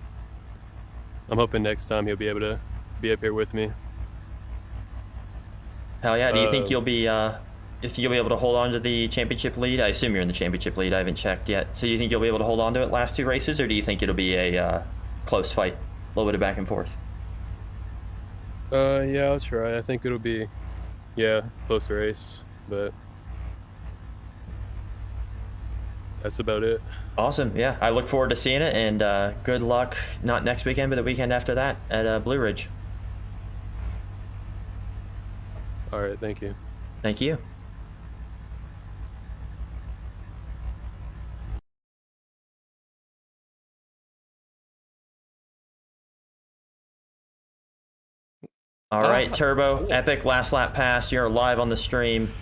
I'm hoping next time he'll be able to be up here with me. Hell yeah! Do you think you'll be if you'll be able to hold on to the championship lead? I assume you're in the championship lead. I haven't checked yet. So you think you'll be able to hold on to it last 2 races, or do you think it'll be a close fight, a little bit of back and forth? Yeah, I'll try. I think it'll be, close race, but that's about it. Awesome. Yeah, I look forward to seeing it, and good luck, not next weekend, but the weekend after that at Blue Ridge. All right, thank you. Thank you. All right, Turbo, epic last lap pass. You're live on the stream.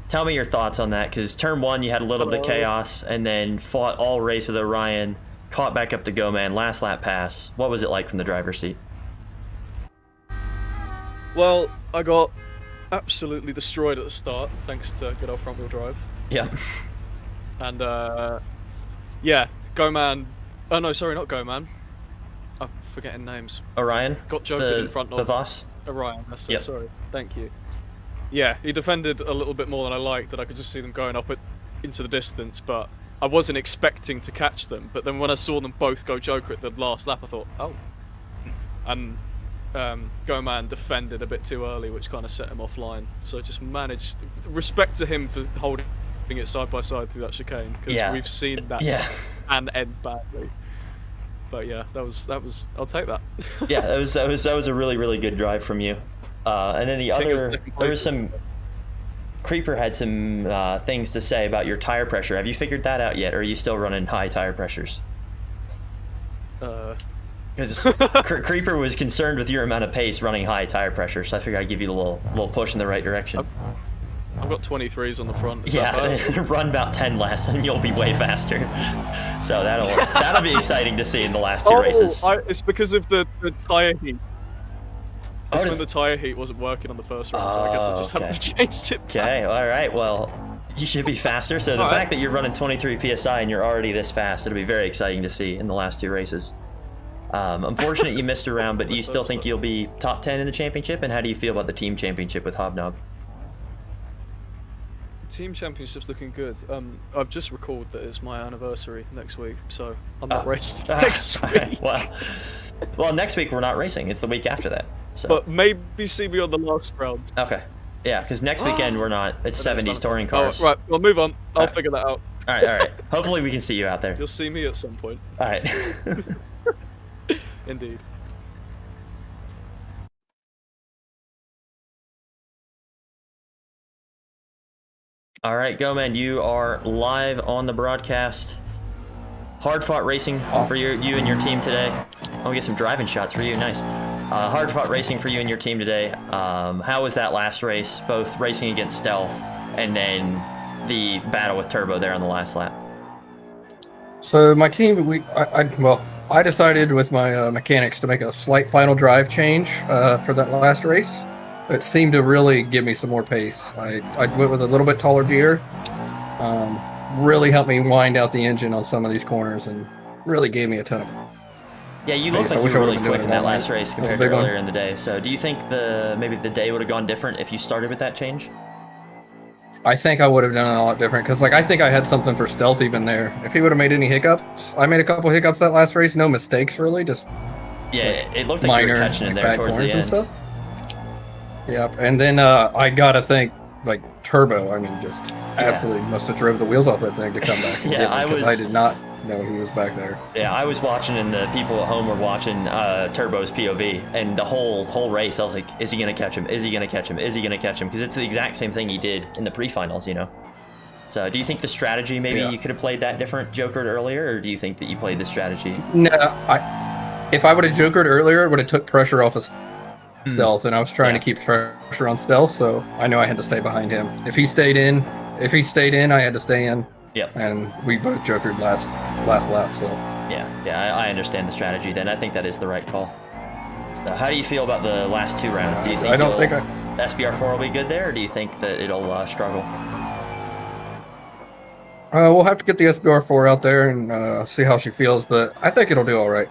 Tell me your thoughts on that, because turn 1 you had a little bit of chaos, and then fought all race with Orion, caught back up to Go Man, last lap pass. What was it like from the driver's seat? Well, I got absolutely destroyed at the start, thanks to good old front wheel drive. Yeah. And yeah, Go Man. Oh no, sorry, not Go Man. I'm forgetting names. Orion. Got jokered in front of the Voss. Orion. That's so sorry. Thank you. Yeah, he defended a little bit more than I liked, and I could just see them going up into the distance, but I wasn't expecting to catch them. But then when I saw them both go Joker at the last lap, I thought, oh. And Go Man defended a bit too early, which kind of set him offline. So just managed. Respect to him for holding it side by side through that chicane, because we've seen that and end badly. But yeah, that was. I'll take that. Yeah, that was a really good drive from you. And then there was some. Creeper had some things to say about your tire pressure. Have you figured that out yet, or are you still running high tire pressures? Because Creeper was concerned with your amount of pace running high tire pressure, so I figured I'd give you a little push in the right direction. I've got 23s on the front. Run about 10 less, and you'll be way faster. So that'll be exciting to see in the last 2 races. It's because of the tire heat. It's when the tire heat wasn't working on the first run, so I guess I just haven't changed it back. Okay, all right. Well, you should be faster. So the fact that you're running 23 psi and you're already this fast, it'll be very exciting to see in the last 2 races. Unfortunate you missed a round, but do you still think you'll be top 10 in the championship? And how do you feel about the team championship with Hobnob? Team championship's looking good. I've just recalled that it's my anniversary next week, so I'm not racing next week. Well, next week we're not racing. It's the week after that. So. But maybe see me on the last round. Okay. Yeah, because next weekend we're not. It's 70s touring cars. Oh, right. Well, move on. I'll figure that out. All right. Hopefully we can see you out there. You'll see me at some point. All right. Indeed. All right, Go Man, you are live on the broadcast. Hard fought racing for you and your team today. I'll get some driving shots for you. Nice. Hard fought racing for you and your team today. How was that last race? Both racing against Stealth and then the battle with Turbo there on the last lap. So my team, I decided with my mechanics to make a slight final drive change for that last race. It seemed to really give me some more pace. I went with a little bit taller gear. Really helped me wind out the engine on some of these corners and really gave me a ton of Yeah, you looked like you were really quick in that last race compared to earlier in the day. So do you think maybe the day would have gone different if you started with that change? I think I would have done it a lot different, because I think I had something for Stealth even there. If he would have made any hiccups, I made a couple hiccups that last race, no mistakes really, just it looked like you were catching in there towards the end. And stuff. Yep, and then I gotta think, Turbo, just absolutely must have drove the wheels off that thing to come back. I did not know he was back there. Yeah, I was watching, and the people at home were watching Turbo's POV, and the whole race, I was like, is he gonna catch him? Is he gonna catch him? Is he gonna catch him? Because it's the exact same thing he did in the pre-finals, you know? So do you think the strategy, maybe you could have played that different, jokered earlier, or do you think that you played the strategy? No, if I would have jokered earlier, it would have took pressure off of Stealth, and I was trying to keep pressure on Stealth, so I knew I had to stay behind him. If he stayed in, I had to stay in. Yep. And we both jokered last lap, so. Yeah, I understand the strategy then. I think that is the right call. So how do you feel about the last 2 rounds? Do you think SBR4 will be good there, or do you think that it'll struggle? We'll have to get the SBR4 out there and see how she feels, but I think it'll do all right.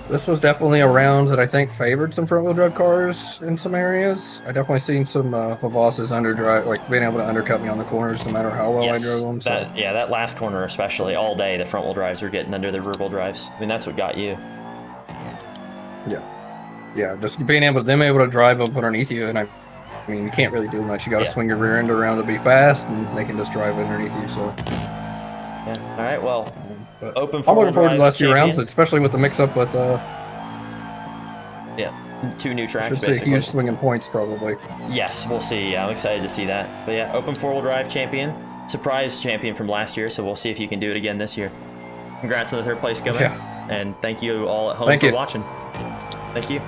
This was definitely a round that I think favored some front-wheel drive cars in some areas. I definitely seen some Vavas's underdrive, like being able to undercut me on the corners no matter how well I drove them. So. That last corner especially, all day the front-wheel drives were getting under the rear-wheel drives. I mean, that's what got you. Yeah, just being able to drive up underneath you, and I mean, you can't really do much. You got to swing your rear end around to be fast, and they can just drive underneath you. So. Yeah. All right. Well. But Open I'm looking forward to the last few champion. rounds, especially with the mix-up with 2 new tracks. Should see basically. huge swinging points probably. Yes, we'll see. I'm excited to see that. But yeah, open 4-wheel drive champion, surprise champion from last year. So we'll see if you can do it again this year. Congrats on the 3rd place coming. Yeah. And thank you all at home for watching. Thank you.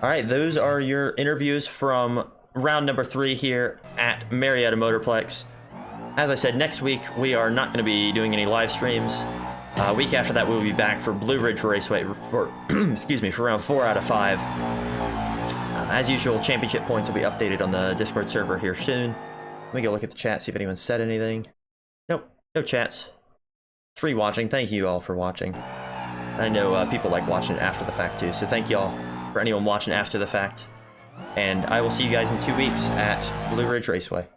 All right, those are your interviews from round number 3 here at Marietta Motorplex. As I said, next week we are not going to be doing any live streams. Week after that, we'll be back for Blue Ridge Raceway for excuse me, for round 4 out of 5. As usual, championship points will be updated on the Discord server here soon. Let me go look at the chat, see if anyone said anything. Nope, no chats. 3 watching. Thank you all for watching. I know people like watching it after the fact too, so thank you all for anyone watching after the fact. And I will see you guys in 2 weeks at Blue Ridge Raceway.